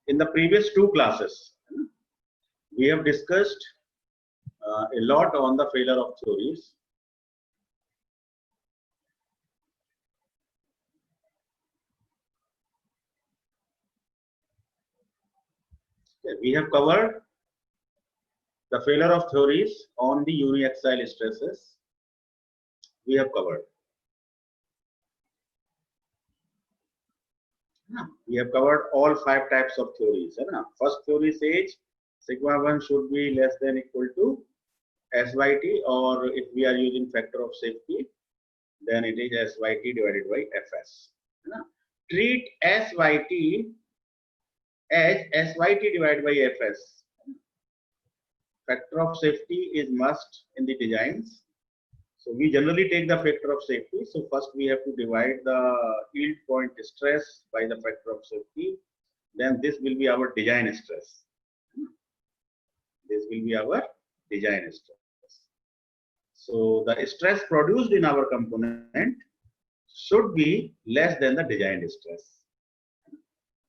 In the previous two classes, we have discussed a lot on the failure of theories. We have covered the failure of theories on the uniaxial stresses. We have covered. We have covered all 5 types of theories. First theory says sigma 1 should be less than equal to SYT, or if we are using factor of safety, then it is SYT divided by Fs. Treat SYT as SYT divided by Fs. Factor of safety is must in the designs. So we generally take the factor of safety. So first we have to divide the yield point stress by the factor of safety. Then this will be our design stress. This will be our design stress. So the stress produced in our component should be less than the design stress.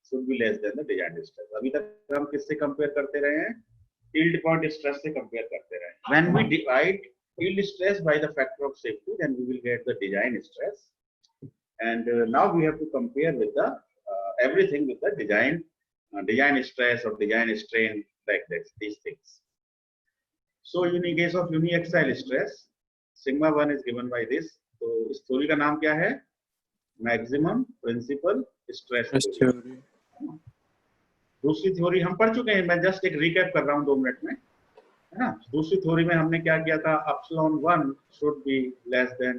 Should be less than the design stress. अभी तक हम किससे compare करते रहे हैं? Yield point stress से compare करते रहे हैं. When we divide yield stress by the factor of safety, then we will get the design stress. And now we have to compare with the everything with the design stress or design strain, like this, these things. So in the case of uniaxial stress, sigma 1 is given by this. तो इस theory का नाम क्या है? Maximum principal stress theory. दूसरी theory हम पढ़ चुके हैं, मैं जस्ट एक रिकैप कर रहा हूँ 2 मिनट में, है ना. दूसरी थ्योरी में हमने क्या किया था? Epsilon 1 should be less than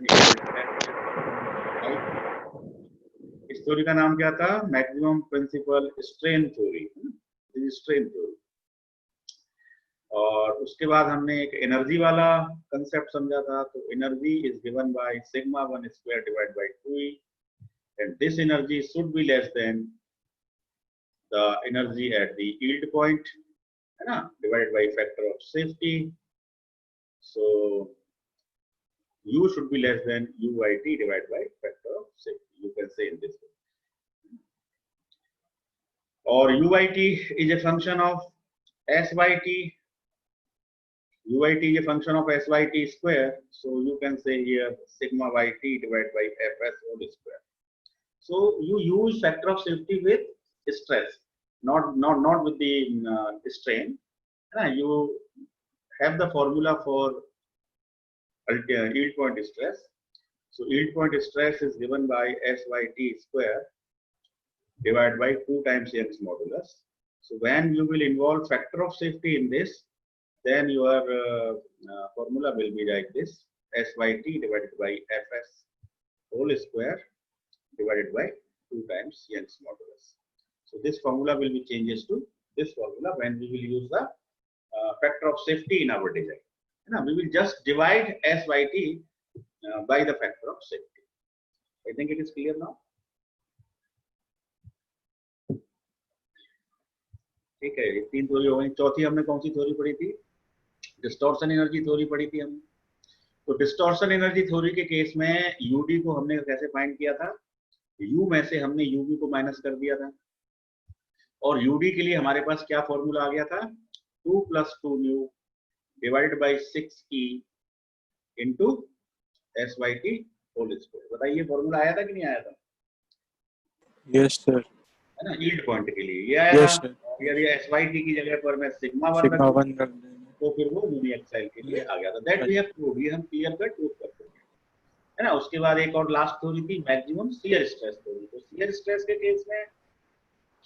इस थ्योरी का नाम क्या था? Maximum principal strain theory. Strain theory. और उसके बाद हमने एक एनर्जी वाला कंसेप्ट समझा था. तो energy is given by sigma 1 square divide by 2e, and this energy should be less then the energy at the yield point, है ना, divided by factor of safety. So u should be less than UIT divided by factor of safety. You can say in this way. Or UIT is a function of SYT. UIT is a function of SYT square. So you can say here sigma YT divided by Fs whole square. So you use factor of safety with stress, not with the strain. You have the formula for yield point stress. So yield point stress is given by SYT square divided by 2 times Young's modulus. So when you will involve factor of safety in this, then your formula will be like this: SYT divided by Fs whole square divided by 2 times Young's modulus. So this formula will be changes to this formula when we will use the factor of safety in our design. We will just divide SYT by the factor of safety. I think it is clear now. ठीक है, 3 theory हो गई. चौथी हमने कौन सी theory पढ़ी थी? Distortion energy theory पढ़ी थी हमने. तो डिस्टॉर्शन एनर्जी थ्योरी के केस में यूडी को हमने कैसे फाइंड किया था? यू में से हमने यूवी को माइनस कर दिया था, और यूडी के लिए हमारे पास क्या फॉर्मूला आ गया था? 2 + 2 mu divided by 6e into SYT whole square. बताइए फॉर्मूला आया था कि नहीं आया था? Yes sir. है ना, यील्ड पॉइंट के लिए ये आया था. यदि SYT की जगह पर मैं सिग्मा 1 रख तो फिर वो यूनिएक्साइल के लिए आ गया था. That we have proved. ये हम क्लियर कट प्रूव कर सकते हैं, है ना. उसके बाद एक और लास्ट थ्योरी थी मैक्सिमम शियर स्ट्रेस थ्योरी. तो शियर स्ट्रेस के केस में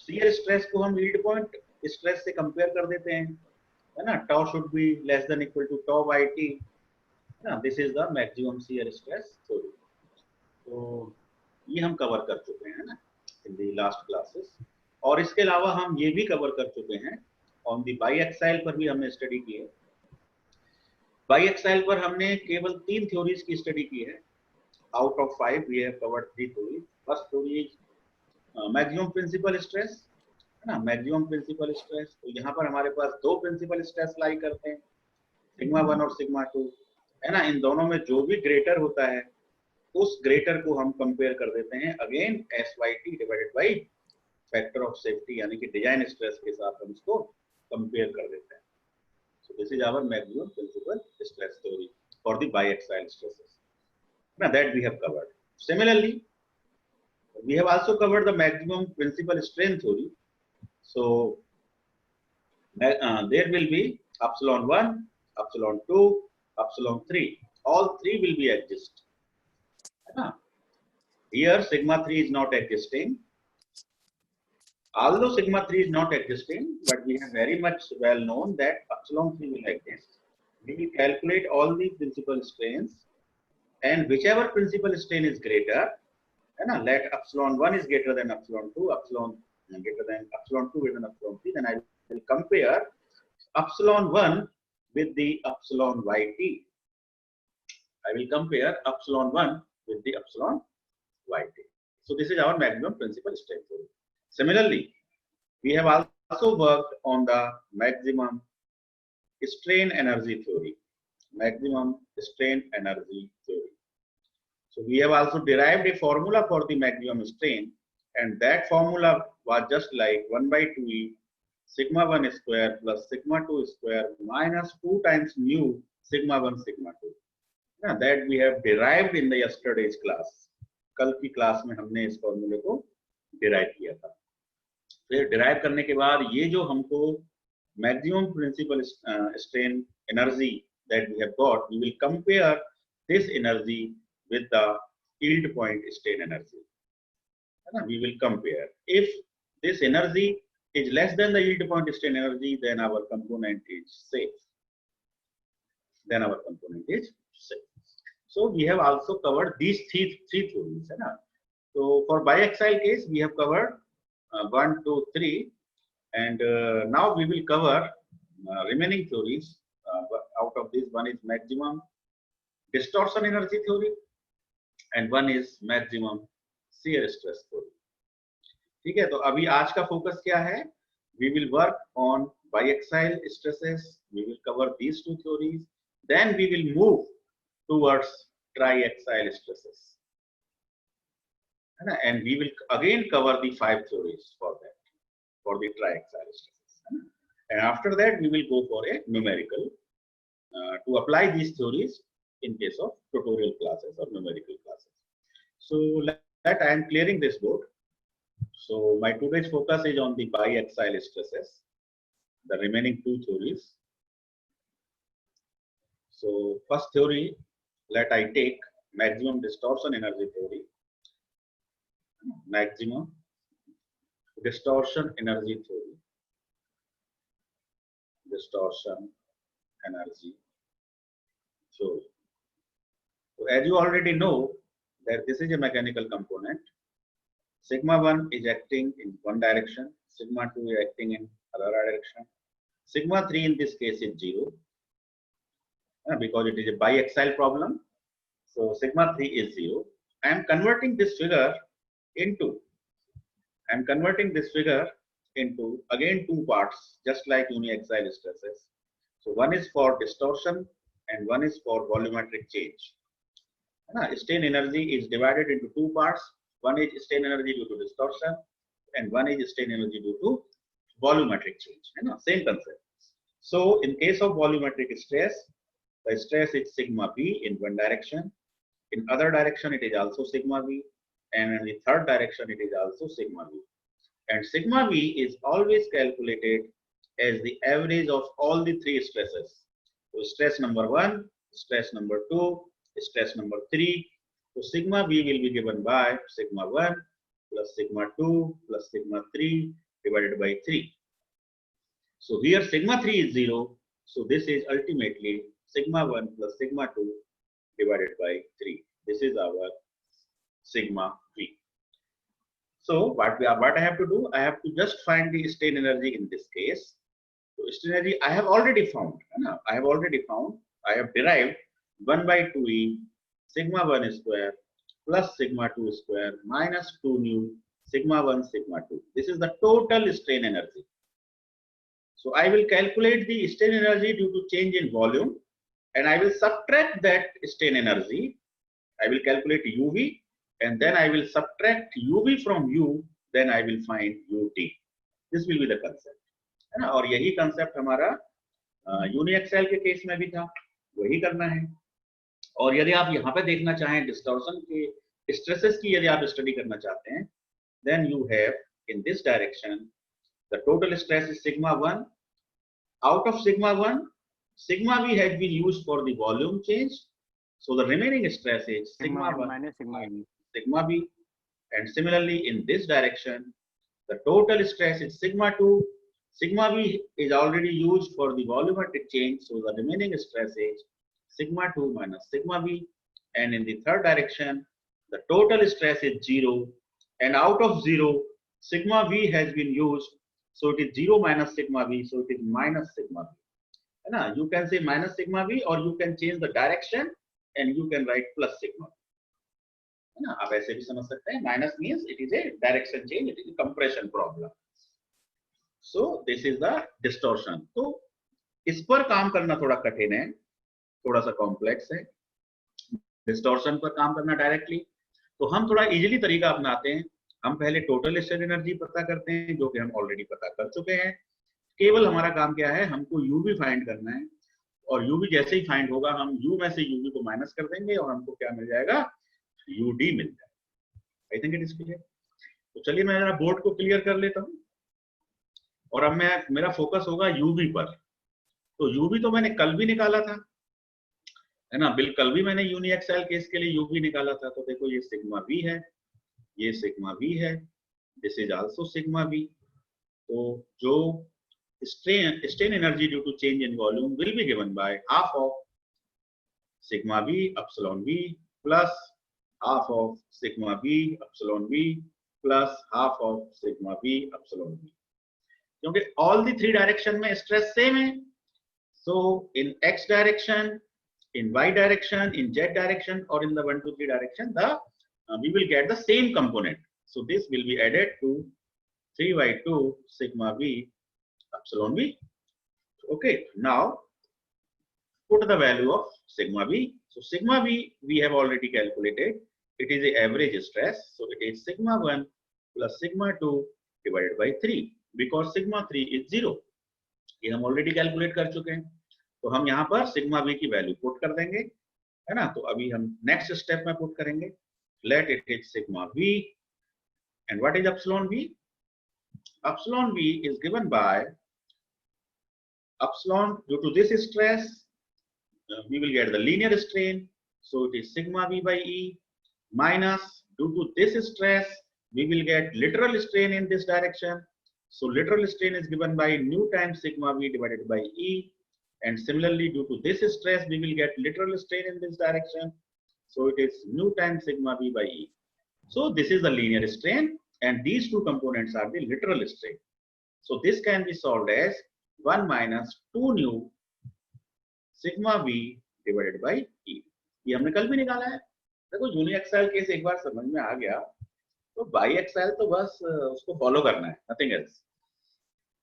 शियर स्ट्रेस को हम यील्ड पॉइंट स्ट्रेस से कंपेयर कर देते हैं, है ना. Tau should be less than equal to tau by T, है ना. This is the maximum shear stress theory. तो ये हम कवर कर चुके हैं, है ना, इन द लास्ट क्लासेस. और इसके अलावा हम ये भी कवर कर चुके हैं ऑन दी बाईएक्साइल पर भी हमने स्टडी की है. बाईएक्साइल पर हमने केवल 3 थ्योरीज की स्टडी की है. Out of 5 we have covered 3 theories. First theory maximum principal stress, है ना, मैक्सिमम प्रिंसिपल स्ट्रेस. तो यहाँ पर हमारे पास 2 प्रिंसिपल स्ट्रेस लाई करते हैं, सिग्मा 1 और सिग्मा 2, है ना. इन दोनों में जो भी ग्रेटर होता है उस ग्रेटर को हम कंपेयर कर देते हैं again SYT divided by factor of safety यानी कि डिजाइन स्ट्रेस के साथ हम इसको कंपेयर कर देते हैं. So this is our maximum principal stress theory for the biaxial stresses. Now that we have covered. Similarly, we have also covered the maximum principal strain theory. So there will be epsilon 1, epsilon 2, epsilon 3. All three will be exist. Here sigma 3 is not existing. Although sigma 3 is not existing, but we have very much well known that epsilon 3 will exist. We will calculate all the principal strains, and whichever principal strain is greater, let epsilon 1 is greater than epsilon 2, epsilon greater than epsilon 2 greater than epsilon 3, then I will compare epsilon 1 with the epsilon yt. I will compare epsilon 1 with the epsilon yt. So this is our maximum principal strain theory. Similarly, we have also worked on the maximum strain energy theory. Maximum strain energy theory. So we have also derived a formula for the maximum strain, and that formula was just like 1 by 2e sigma 1 square plus sigma 2 square minus 2 times mu sigma 1 sigma 2. Now that we have derived in the yesterday's class. कल की class में हमने इस फॉर्मूले को derive किया था. फिर डिराइव करने के बाद ये जो हमको maximum principal strain energy that we have got, we will compare this energy with the yield point strain energy. है ना, we will compare. If this energy is less than the yield point strain energy, then our component is safe. Then our component is safe. So we have also covered these three theories. So for biaxial case, we have covered 1, 2, 3, and now we will cover remaining theories. Out of this, one is maximum distortion energy theory, and one is maximum shear stress theory. ठीक है, तो अभी आज का focus क्या है? We will work on biaxial stresses. We will cover these two theories. Then we will move towards triaxial stresses. And we will again cover the 5 theories for that, for the triaxial stresses. And after that, we will go for a numerical to apply these theories in case of tutorial classes or numerical classes. So that I am clearing this board. So my today's focus is on the biaxial stresses, the remaining 2 theories. So first theory, let I take maximum distortion energy theory. Maximum distortion energy theory. Distortion energy theory. So as you already know that this is a mechanical component. Sigma 1 is acting in one direction, sigma 2 is acting in other direction. Sigma 3 in this case is 0 because it is a biaxial problem. So sigma 3 is 0. I am converting this figure into again 2 parts, just like uniaxial stresses. So one is for distortion and one is for volumetric change. Strain energy is divided into 2 parts. One is strain energy due to distortion, and one is strain energy due to volumetric change. Same concept. So in case of volumetric stress, the stress is sigma v in one direction. In other direction, it is also sigma v, and in the third direction, it is also sigma v. And sigma v is always calculated as the average of all the 3 stresses. So stress number 1, stress number 2, stress number 3. So sigma v will be given by sigma 1 plus sigma 2 plus sigma 3 divided by 3. So here sigma 3 is 0. So this is ultimately sigma 1 plus sigma 2 divided by 3. This is our sigma v. So what I have to do, I have to just find the strain energy in this case. So strain energy I have already found. I have derived 1 by 2e sigma 1 square plus sigma 2 square minus 2 nu sigma 1 sigma 2. This is the total strain energy. So I will calculate the strain energy due to change in volume, and I will subtract that strain energy. I will calculate uv, and then I will subtract uv from u then I will find ut. This will be the concept, है ना। और यही concept हमारा यूनिएक्सेल के case में भी था, वही करना है। और यदि आप यहाँ पे देखना चाहें डिस्टॉर्शन के स्ट्रेसेस की यदि आप स्टडी करना चाहते हैं, then you have in this direction the total stress is sigma 1. Out of sigma 1, sigma v has been used for the volume change, so the remaining stress is sigma 1 minus sigma v. And similarly in this direction the total stress is sigma 2. Sigma v is already used for the volumetric change, so the remaining stress is sigma 2 minus sigma v. And in the third direction the total stress is 0, and out of 0 sigma v has been used, so it is 0 minus sigma v, so it is minus sigma v, है ना। You can say minus sigma v or you can change the direction and you can write plus sigma v, है ना। आप ऐसे भी समझ सकते हैं, minus means it is a direction change, it is a compression problem. So this is the distortion. तो इस पर काम करना थोड़ा कठिन है, थोड़ा सा कॉम्प्लेक्स है। डिस्टॉर्शन पर काम करना डायरेक्टली, तो हम थोड़ा इजीली तरीका अपनाते हैं। हम पहले टोटल स्ट्रेन एनर्जी पता करते हैं, जो कि हम ऑलरेडी पता कर चुके हैं। केवल हमारा काम क्या है, हमको यूवी फाइंड करना है, और यूवी जैसे ही फाइंड होगा हम यू में से यूवी को माइनस कर देंगे और हमको क्या मिल जाएगा, यूडी मिल जाएगा। I think it is clear. तो चलिए मैं जरा बोर्ड को क्लियर कर लेता हूँ, और अब मेरा फोकस होगा यूवी पर। तो यूवी तो मैंने कल भी निकाला था, है ना। कल भी मैंने यूनिएक्सेल केस के लिए यूवी निकाला था। तो देखो ये सिग्मा वी है, ये सिग्मा वी है, this is also sigma we. तो जो strain energy due to change in volume will be given by half of sigma v epsilon v plus half of sigma v epsilon v plus half of sigma v epsilon v, क्योंकि all the three direction में stress same है। So in x direction, in y direction, in z direction, or in the 1 2 3 direction, we will get the same component. So this will be added to 3/2 sigma v epsilon v. Okay, now put the value of sigma v. So sigma v we have already calculated. It is the average stress. So it is sigma 1 plus sigma 2 divided by 3, because sigma 3 is 0. ये हम already calculate कर चुके हैं। तो हम यहाँ पर sigma v की वैल्यू पुट कर देंगे, है ना। तो अभी हम नेक्स्ट स्टेप में पुट करेंगे। Let it is sigma v, and what is epsilon v? Epsilon v is given by epsilon. Due to this stress, we will get the linear strain, so it is sigma v by e, minus due to this stress we will get literal strain in this direction, so literal strain is given by nu times sigma v divided by e, and similarly due to this stress we will get literal strain in this direction, so it is nu times sigma v by e. So this is the linear strain, and these two components are the literal strain. So this can be solved as 1 minus 2 nu sigma v divided by e. ये हमने कल भी निकाला है। देखो यूनिएक्सेल case एक बार समझ में आ गया तो बाई एक्सेल तो बस उसको फॉलो करना है, नथिंग एल्स।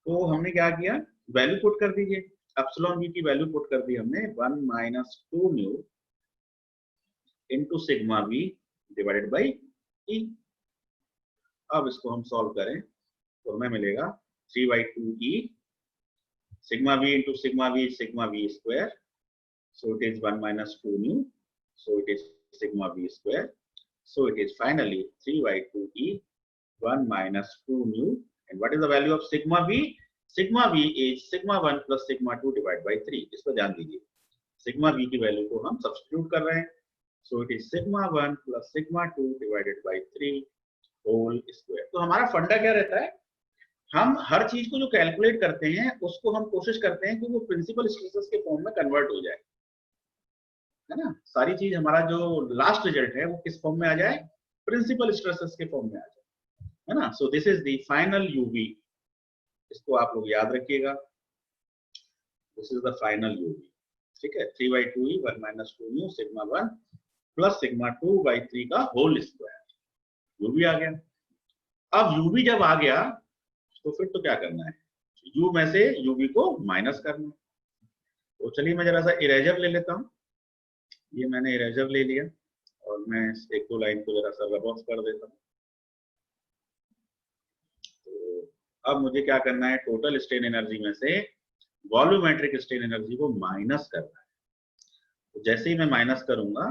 तो हमने क्या किया, वैल्यू पुट कर दीजिए। एप्सिलॉन v की वैल्यू पुट कर दी हमने 1 minus 2 nu into sigma v divided by e। अब इसको हम सॉल्व करें तो हमें मिलेगा 3/2e sigma v into sigma v square, so it is 1 minus 2 nu, so it is sigma v square, so it is finally 3/2e 1 minus 2 nu, and what is the value of sigma v? Sigma v is sigma 1 plus sigma 2 divided by 3। इस पर ध्यान दीजिए, sigma v की value को हम substitute कर रहे हैं, so it is sigma 1 plus sigma 2 divided by 3 whole square. तो हमारा फंडा क्या रहता है, हम हर चीज को जो कैलकुलेट करते हैं उसको हम कोशिश करते हैं कि वो प्रिंसिपल स्ट्रेसेस के फॉर्म में कन्वर्ट हो जाए, है ना। सारी चीज हमारा जो लास्ट रिजल्ट है वो किस फॉर्म में आ जाए, प्रिंसिपल स्ट्रेसेस के फॉर्म में आ जाए, है ना। So this is the final UV, इसको आप लोग याद रखिएगा, this is the final UV, ठीक है। 3/2e 1 minus 2 nu sigma 1 plus sigma 2 by 3 का होल स्क्वायर, यूवी आ गया। अब यूवी जब आ गया तो फिर तो क्या करना है, यू में से यूवी को माइनस करना है। तो चलिए मैं जरा सा इरेजर ले लेता हूँ। ये मैंने इरेजर ले लिया और मैं एक दो लाइन को जरा सा रब ऑफ कर देता हूँ। अब मुझे क्या करना है, टोटल स्ट्रेन एनर्जी में से वॉल्यूमेट्रिक स्ट्रेन एनर्जी को माइनस करना है। तो जैसे ही मैं माइनस करूंगा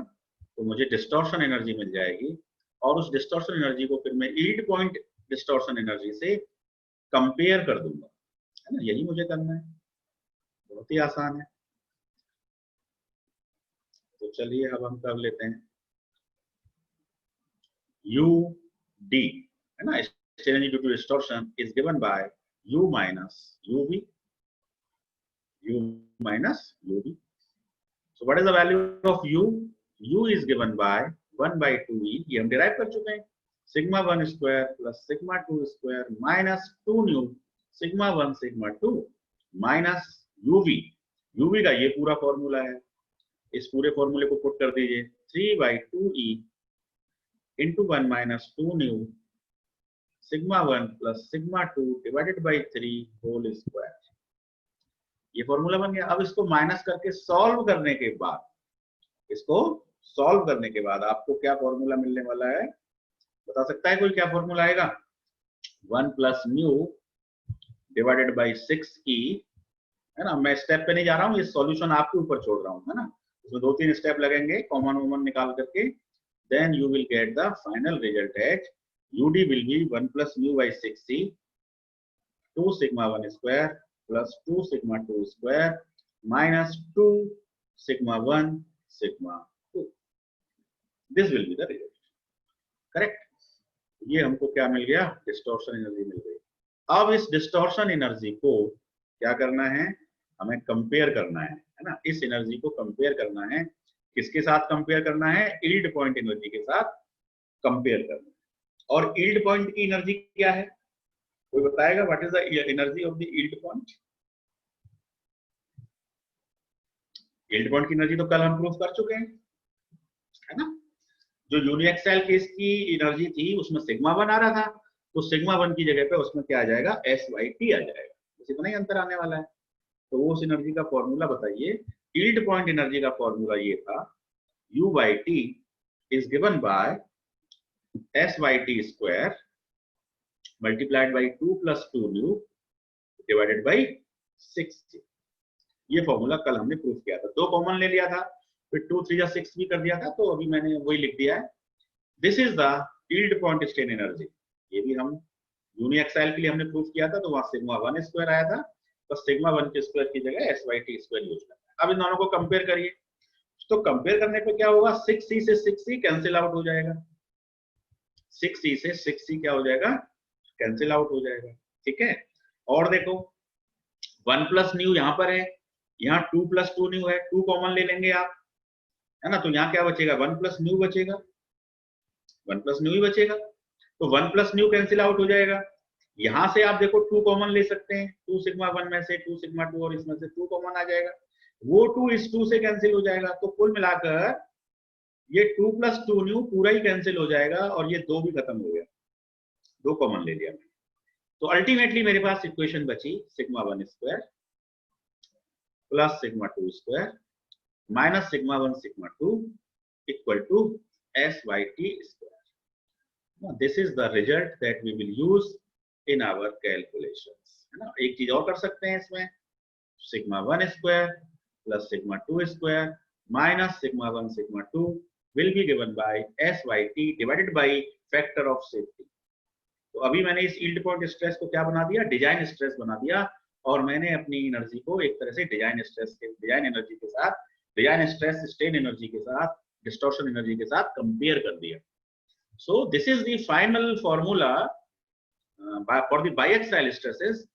तो मुझे डिस्टॉर्शन एनर्जी मिल जाएगी, और उस डिस्टॉर्शन एनर्जी को फिर मैं यील्ड पॉइंट डिस्टॉर्शन एनर्जी से कंपेयर कर दूंगा, है ना। यही मुझे करना है, बहुत ही आसान है। तो चलिए अब हम कर लेते हैं। U D, है ना, strain energy due to distortion is given by U minus UV, U minus UV. So what is the value of U? U is given by 1 by 2E, ये हम डिराइव कर चुके हैं, sigma 1 square plus sigma 2 square minus 2 new sigma 1 sigma 2 minus UV। UV का ये पूरा formula है, इस पूरे फॉर्मूले को पुट कर दीजिए, 3 by 2E into 1 minus 2 new sigma 1 plus sigma 2 divided by 3 whole square. ये फॉर्मूला बन गया। अब इसको माइनस करके सॉल्व करने के बाद, इसको सॉल्व करने के बाद आपको क्या फॉर्मूला मिलने वाला है, बता सकता है कोई क्या फॉर्मूला आएगा? 1 plus nu divided by 6E, है ना। मैं स्टेप पे नहीं जा रहा हूँ, ये सॉल्यूशन आपके ऊपर छोड़ रहा हूँ, है ना। इसमें 2-3 स्टेप लगेंगे, कॉमन वॉमन निकाल करके, then you will get the final result at UD will be 1 plus mu by 6C 2 sigma 1 square plus 2 sigma 2 square minus 2 sigma 1 sigma 2. This will be the result. Correct? ये हमको क्या मिल गया? Distortion energy मिल गई। अब इस distortion energy को क्या करना है, हमें कंपेयर करना है ना। इस एनर्जी को कंपेयर करना है, किसके साथ कंपेयर करना है? यील्ड पॉइंट एनर्जी के साथ कंपेयर करना है। और यील्ड पॉइंट की एनर्जी क्या है, कोई बताएगा? What is the energy of the yield point? Yield point की एनर्जी तो कल हम प्रूव कर चुके हैं, है ना। जो यूनिएक्सियल केस की एनर्जी थी उसमें सिग्मा 1 आ रहा था, तो सिग्मा 1 की जगह पे उसमें क्या आ जाएगा? SYT आ जाएगा, बस इतना ही अंतर आने वाला है। तो वो उस एनर्जी का फॉर्मूला बताइए। यील्ड पॉइंट एनर्जी का फॉर्मूला ये था, U/T is given by SYT square multiplied by 2 plus 2 nu divided by 6. ये फॉर्मूला कल हमने प्रूफ किया था, 2 कॉमन ले लिया था, फिर 2 3 6 भी कर दिया था, तो अभी मैंने वही लिख दिया है। This is the yield point strain energy. ये भी हम यूनिएक्सियल के लिए हमने प्रूफ किया था, तो वहां सिग्मा 1 स्क्वायर आया था, बस सिग्मा 1 के स्क्वायर की जगह SYT स्क्वायर यूज करना है। अब इन दोनों को कंपेयर करिए, तो कंपेयर करने पे क्या होगा? 6C से 6C कैंसिल आउट हो जाएगा, 6C से 6C क्या हो जाएगा? कैंसिल आउट हो जाएगा, ठीक है। और देखो 1 प्लस न्यू यहाँ पर है, यहाँ 2 प्लस 2 न्यू है, 2 कॉमन ले लेंगे आप, है ना। तो यहाँ क्या बचेगा? 1 प्लस न्यू बचेगा, 1 प्लस न्यू ही बचेगा, तो 1 प्लस न्यू कैंसिल आउट हो जाएगा। यहाँ से आप देखो 2 कॉमन ले सकते हैं, 2 सिग्मा 1 में से 2 सिग्मा 2, और इसमें से 2 कॉमन आ जाएगा, वो 2 इस 2 से कैंसिल हो जाएगा। तो कुल मिलाकर ये 2 प्लस 2 न्यू पूरा ही कैंसिल हो जाएगा, और ये 2 भी खत्म हो गया, 2 कॉमन ले लिया मैंने। तो अल्टीमेटली मेरे पास इक्वेशन बची sigma 1 square plus sigma 2 square minus sigma 1 sigma 2 equal to SYT square. Now, this is the result that we will use in our calculations, है ना। एक चीज और कर सकते हैं इसमें, sigma 1 square plus sigma 2 square minus sigma 1 sigma 2 will be given by SYT divided by factor of safety। तो अभी मैंने इस यील्ड पॉइंट स्ट्रेस को क्या बना दिया? डिजाइन स्ट्रेस बना दिया, और मैंने अपनी एनर्जी को एक तरह से डिजाइन स्ट्रेस के, डिजाइन एनर्जी के साथ, डिजाइन स्ट्रेस स्ट्रेन एनर्जी के साथ, डिस्टॉर्शन एनर्जी के साथ कंपेयर कर दिया। So this is the final formula for the biaxial stresses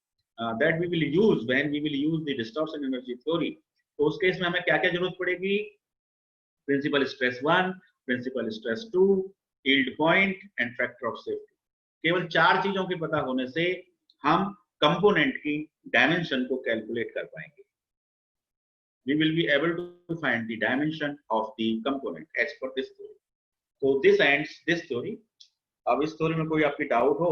that we will use when we will use the distortion energy theory। तो उस केस में हमें क्या क्या जरूरत पड़ेगी? Principal stress 1, principal stress 2, yield point and factor of safety. केवल 4 चीजों के पता होने से हम कंपोनेंट की डायमेंशन को कैलकुलेट कर पाएंगे। We will be able to find the dimension of the component as per this theory। तो this ends this theory। अब इस थ्योरी में कोई आपकी डाउट हो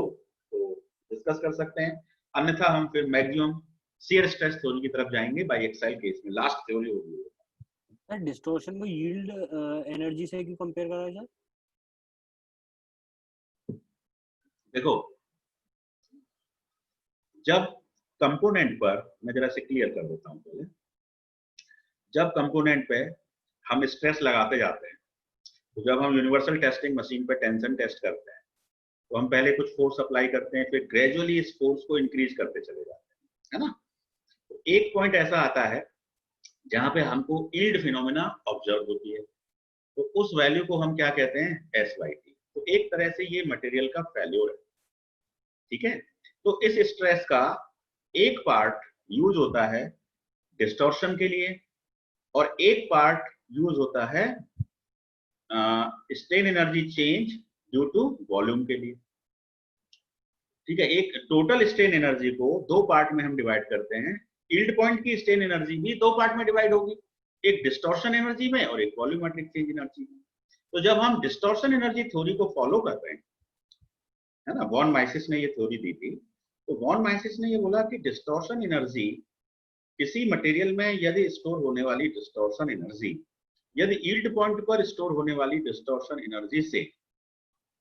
तो डिस्कस कर सकते हैं, अन्यथा हम फिर मैक्सिमम शियर स्ट्रेस थ्योरी की तरफ जाएंगे बाई एक्साइल केस में, लास्ट थ्योरी होगी। सर डिस्टॉर्शन को यील्ड एनर्जी से क्यों कंपेयर कर रहा है सर? देखो जब कंपोनेंट पर, मैं जरा से क्लियर कर देता हूं पहले, जब कंपोनेंट पे हम स्ट्रेस लगाते जाते हैं, तो जब हम यूनिवर्सल टेस्टिंग मशीन पे टेंशन टेस्ट करते हैं, तो हम पहले कुछ फोर्स अप्लाई करते हैं, फिर ग्रेजुअली इस फोर्स को इंक्रीज करते चले जाते हैं, है ना। तो एक पॉइंट ऐसा आता है जहां पे हमको यील्ड फिनोमेना ऑब्जर्व होती है, तो उस वैल्यू को हम क्या कहते हैं, SYT। तो एक तरह से ये मटेरियल का फेल्योर है, ठीक है। तो इस स्ट्रेस का एक पार्ट यूज होता है डिस्टॉर्शन के लिए, और एक पार्ट यूज होता है strain energy change due to volume के लिए, ठीक है। एक टोटल स्ट्रेन एनर्जी को दो पार्ट में हम डिवाइड करते हैं, यील्ड पॉइंट की स्ट्रेन एनर्जी भी दो पार्ट में डिवाइड होगी, एक डिस्टॉर्शन एनर्जी में और एक वॉल्यूमेट्रिक चेंज एनर्जी में। तो जब हम डिस्टॉर्शन एनर्जी थ्योरी को फॉलो कर रहे हैं, है ना, वॉन माइसिस ने ये थ्योरी दी थी, तो वॉन माइसिस ने ये बोला कि डिस्टॉर्शन एनर्जी किसी मटेरियल में यदि स्टोर होने वाली डिस्टॉर्शन एनर्जी यदि यील्ड पॉइंट पर स्टोर होने वाली डिस्टॉर्शन एनर्जी से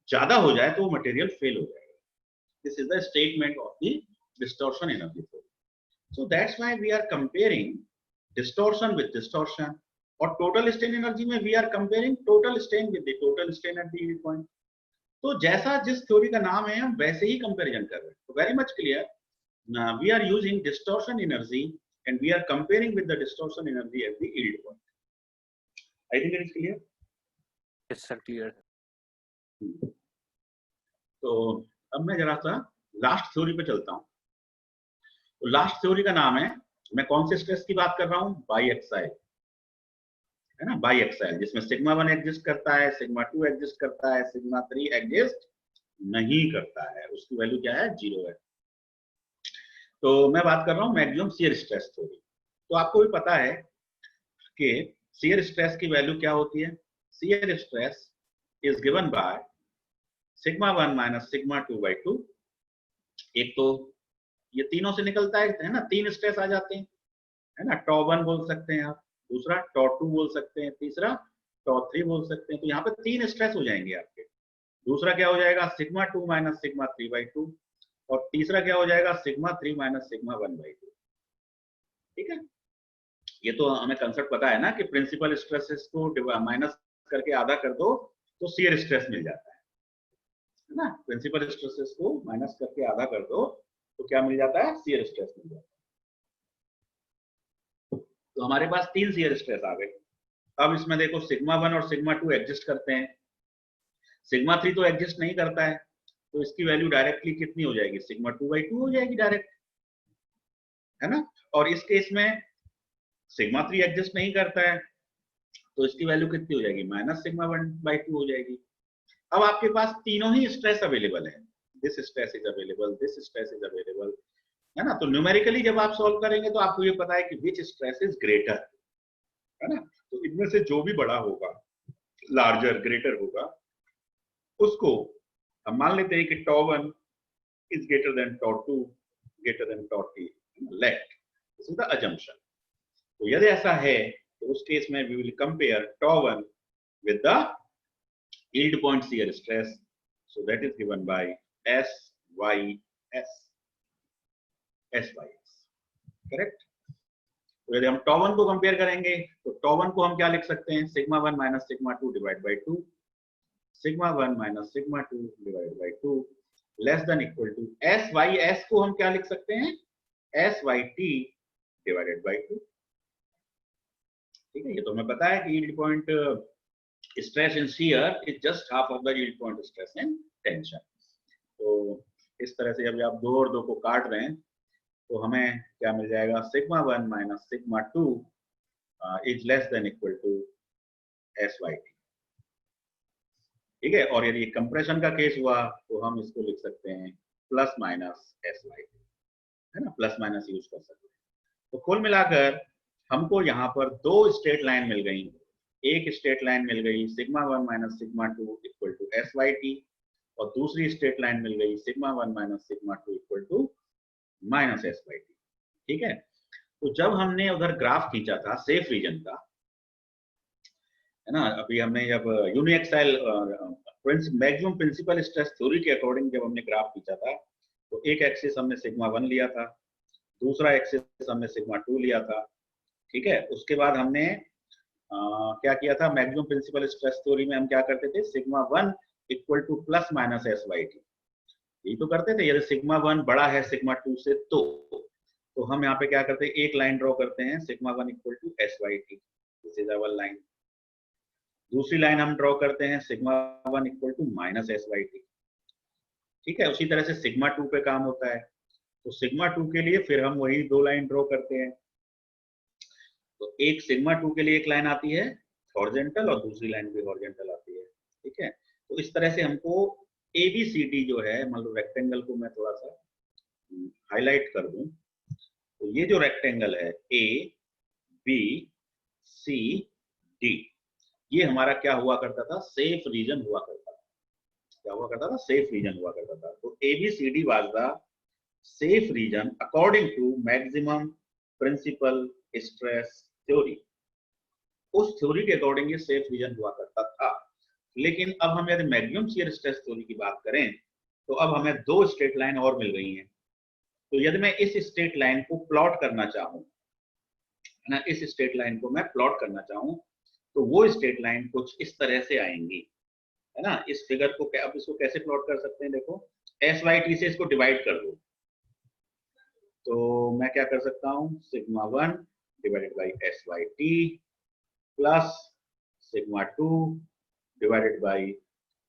ज्यादा हो जाए तो वो मटेरियल फेल हो जाएगा। This is the statement of the distortion energy theory. So that's why we are comparing distortion with distortion, और total strain energy में we are comparing total strain with the total strain at the yield point। तो जैसा जिस theory का नाम है हम वैसे ही कंपैरिजन कर रहे हैं। तो very much clear, we are using distortion energy and we are comparing with the distortion energy at the yield point। I think it is clear? Yes sir, clear। तो अब मैं जरा सा लास्ट थ्योरी पे चलता हूँ। तो लास्ट थ्योरी का नाम है, मैं कौन से स्ट्रेस की बात कर रहा हूँ, बाई एक्साइल, है ना, बाई एक्साइल, जिसमें सिग्मा 1 एग्जिस्ट करता है, सिग्मा 2 एग्जिस्ट करता है, सिग्मा 3 एग्जिस्ट नहीं करता है, उसकी वैल्यू क्या है, 0 है। तो मैं बात कर रहा हूँ मैक्सिमम शियर स्ट्रेस थ्योरी। तो आपको भी पता है कि शियर स्ट्रेस की वैल्यू क्या होती है, shear stress is given by sigma 1 minus sigma 2 by 2। एक तो ये तीनों से निकलता है ना, तीन स्ट्रेस आ जाते हैं, है ना, टॉ 1 बोल सकते हैं आप, दूसरा टॉ 2 बोल सकते हैं, तीसरा टॉ 3 बोल सकते हैं। तो यहाँ पे तीन स्ट्रेस हो जाएंगे आपके। दूसरा क्या हो जाएगा, सिग्मा 2 माइनस सिग्मा 3 बाई 2, और तीसरा क्या हो जाएगा, सिग्मा 3 माइनस सिग्मा 1 बाई 2। ठीक है, ये तो हमें कंसेप्ट पता है ना कि प्रिंसिपल स्ट्रेसेस को माइनस करके आधा कर दो तो शियर स्ट्रेस मिल जाता है ना। प्रिंसिपल स्ट्रेसेस को माइनस करके आधा कर दो तो क्या मिल जाता है, शियर स्ट्रेस मिल जाता है। तो हमारे पास तीन शियर स्ट्रेस आ गए। अब इसमें देखो सिग्मा 1 और सिग्मा 2 एग्जिस्ट करते हैं, सिग्मा 3 तो एग्जिस्ट नहीं करता है, तो इसकी वैल्यू डायरेक्टली कितनी हो जाएगी, सिग्मा 2 बाई 2 हो जाएगी डायरेक्ट, है ना। और इस केस में सिग्मा 3 एग्जिस्ट नहीं करता है तो इसकी वैल्यू कितनी हो जाएगी, माइनस सिग्मा 1 बाई 2 हो जाएगी। अब आपके पास तीनों ही स्ट्रेस अवेलेबल है, this stress is available, this stress is available, है ना। तो न्यूमेरिकली जब आप सॉल्व करेंगे तो आपको ये पता है कि विच स्ट्रेस इज ग्रेटर, है ना। तो इनमें से जो भी बड़ा होगा, लार्जर ग्रेटर होगा, उसको हम मान लेते हैं कि tau 1 is greater than tau 2 greater than tau 3, let this is the assumption. तो यदि ऐसा है तो उस केस में we will compare tau 1 with the yield point shear stress, so that is given by SYS, SYS, correct। तो यदि हम टॉ 1 को कंपेयर करेंगे तो टॉ 1 को हम क्या लिख सकते हैं, sigma 1 minus sigma 2 divide by 2, sigma 1 minus sigma 2 divide by 2 less than equal to SYS को हम क्या लिख सकते हैं, SYT डिवाइडेड बाई 2। ठीक है, ये तो हमें पता है कि yield point stress in shear is just half of the yield point stress in tension। तो इस तरह से जब आप दो और दो को काट रहे हैं तो हमें क्या मिल जाएगा, sigma 1 minus sigma 2 is less than equal to SYT। ठीक है, और यदि कंप्रेशन का केस हुआ तो हम इसको लिख सकते हैं प्लस माइनस SYT, है ना, प्लस माइनस यूज कर सकते हैं। तो कुल मिलाकर हमको यहाँ पर दो स्ट्रेट लाइन मिल गई। एक स्ट्रेट लाइन मिल गई sigma 1 minus sigma 2 equal to SYT, और दूसरी स्ट्रेट लाइन मिल गई sigma 1 minus sigma 2 equal to minus SYT। ठीक है, तो जब हमने उधर ग्राफ खींचा था सेफ रीजन का, है ना, अभी हमने जब यूनिएक्साइल मैक्सिमम प्रिंसिपल स्ट्रेस थ्योरी के अकॉर्डिंग जब हमने ग्राफ खींचा था तो एक एक्सिस हमने सिग्मा 1 लिया था, दूसरा एक्सिस हमने सिग्मा 2 लिया था। ठीक है, उसके बाद हमने क्या किया था, मैक्सिमम प्रिंसिपल स्ट्रेस थ्योरी में हम क्या करते थे, sigma 1 equal two plus minus S by T, यही तो करते थे। यदि सिग्मा 1 बड़ा है सिग्मा 2 से तो हम यहाँ पे क्या करते हैं, एक लाइन ड्रॉ करते हैं, sigma 1 equal to S by T, this is our line. दूसरी लाइन हम ड्रॉ करते हैं, sigma 1 equal to minus S by T. ठीक है, उसी तरह से सिग्मा 2 पे काम होता है, तो सिग्मा 2 के लिए फिर हम वही दो लाइन ड्रॉ करते हैं। तो एक सिग्मा 2 के लिए एक लाइन आती है हॉरिजॉन्टल और दूसरी लाइन भी हॉरिजॉन्टल आती है। ठीक है, तो इस तरह से हमको ABCD जो है, मान लो रेक्टेंगल को मैं थोड़ा सा हाईलाइट कर दूं, तो ये जो रेक्टेंगल है ABCD, ये हमारा क्या हुआ करता था, सेफ रीजन हुआ करता था। क्या हुआ करता था, सेफ रीजन हुआ करता था। तो ABCD was the safe region according to maximum principal stress theory. उस थ्योरी के अकॉर्डिंग ये सेफ रीजन हुआ करता था। लेकिन अब हम यदि मैक्सिमम शियर स्ट्रेस थ्योरी की बात करें, तो अब हमें दो स्ट्रेट लाइन और मिल गई हैं। तो यदि मैं इस स्ट्रेट लाइन को प्लॉट करना चाहूं, है ना, इस स्ट्रेट लाइन को मैं प्लॉट करना चाहूं, तो वो स्ट्रेट लाइन कुछ इस तरह से आएंगी, है ना। इस फिगर को अब इसको कैसे प्लॉट कर सकते हैं, देखो एस वाई टी से इसको डिवाइड कर दो, तो मैं क्या कर सकता हूं, sigma 1 divided by S Y T plus sigma 2 divided by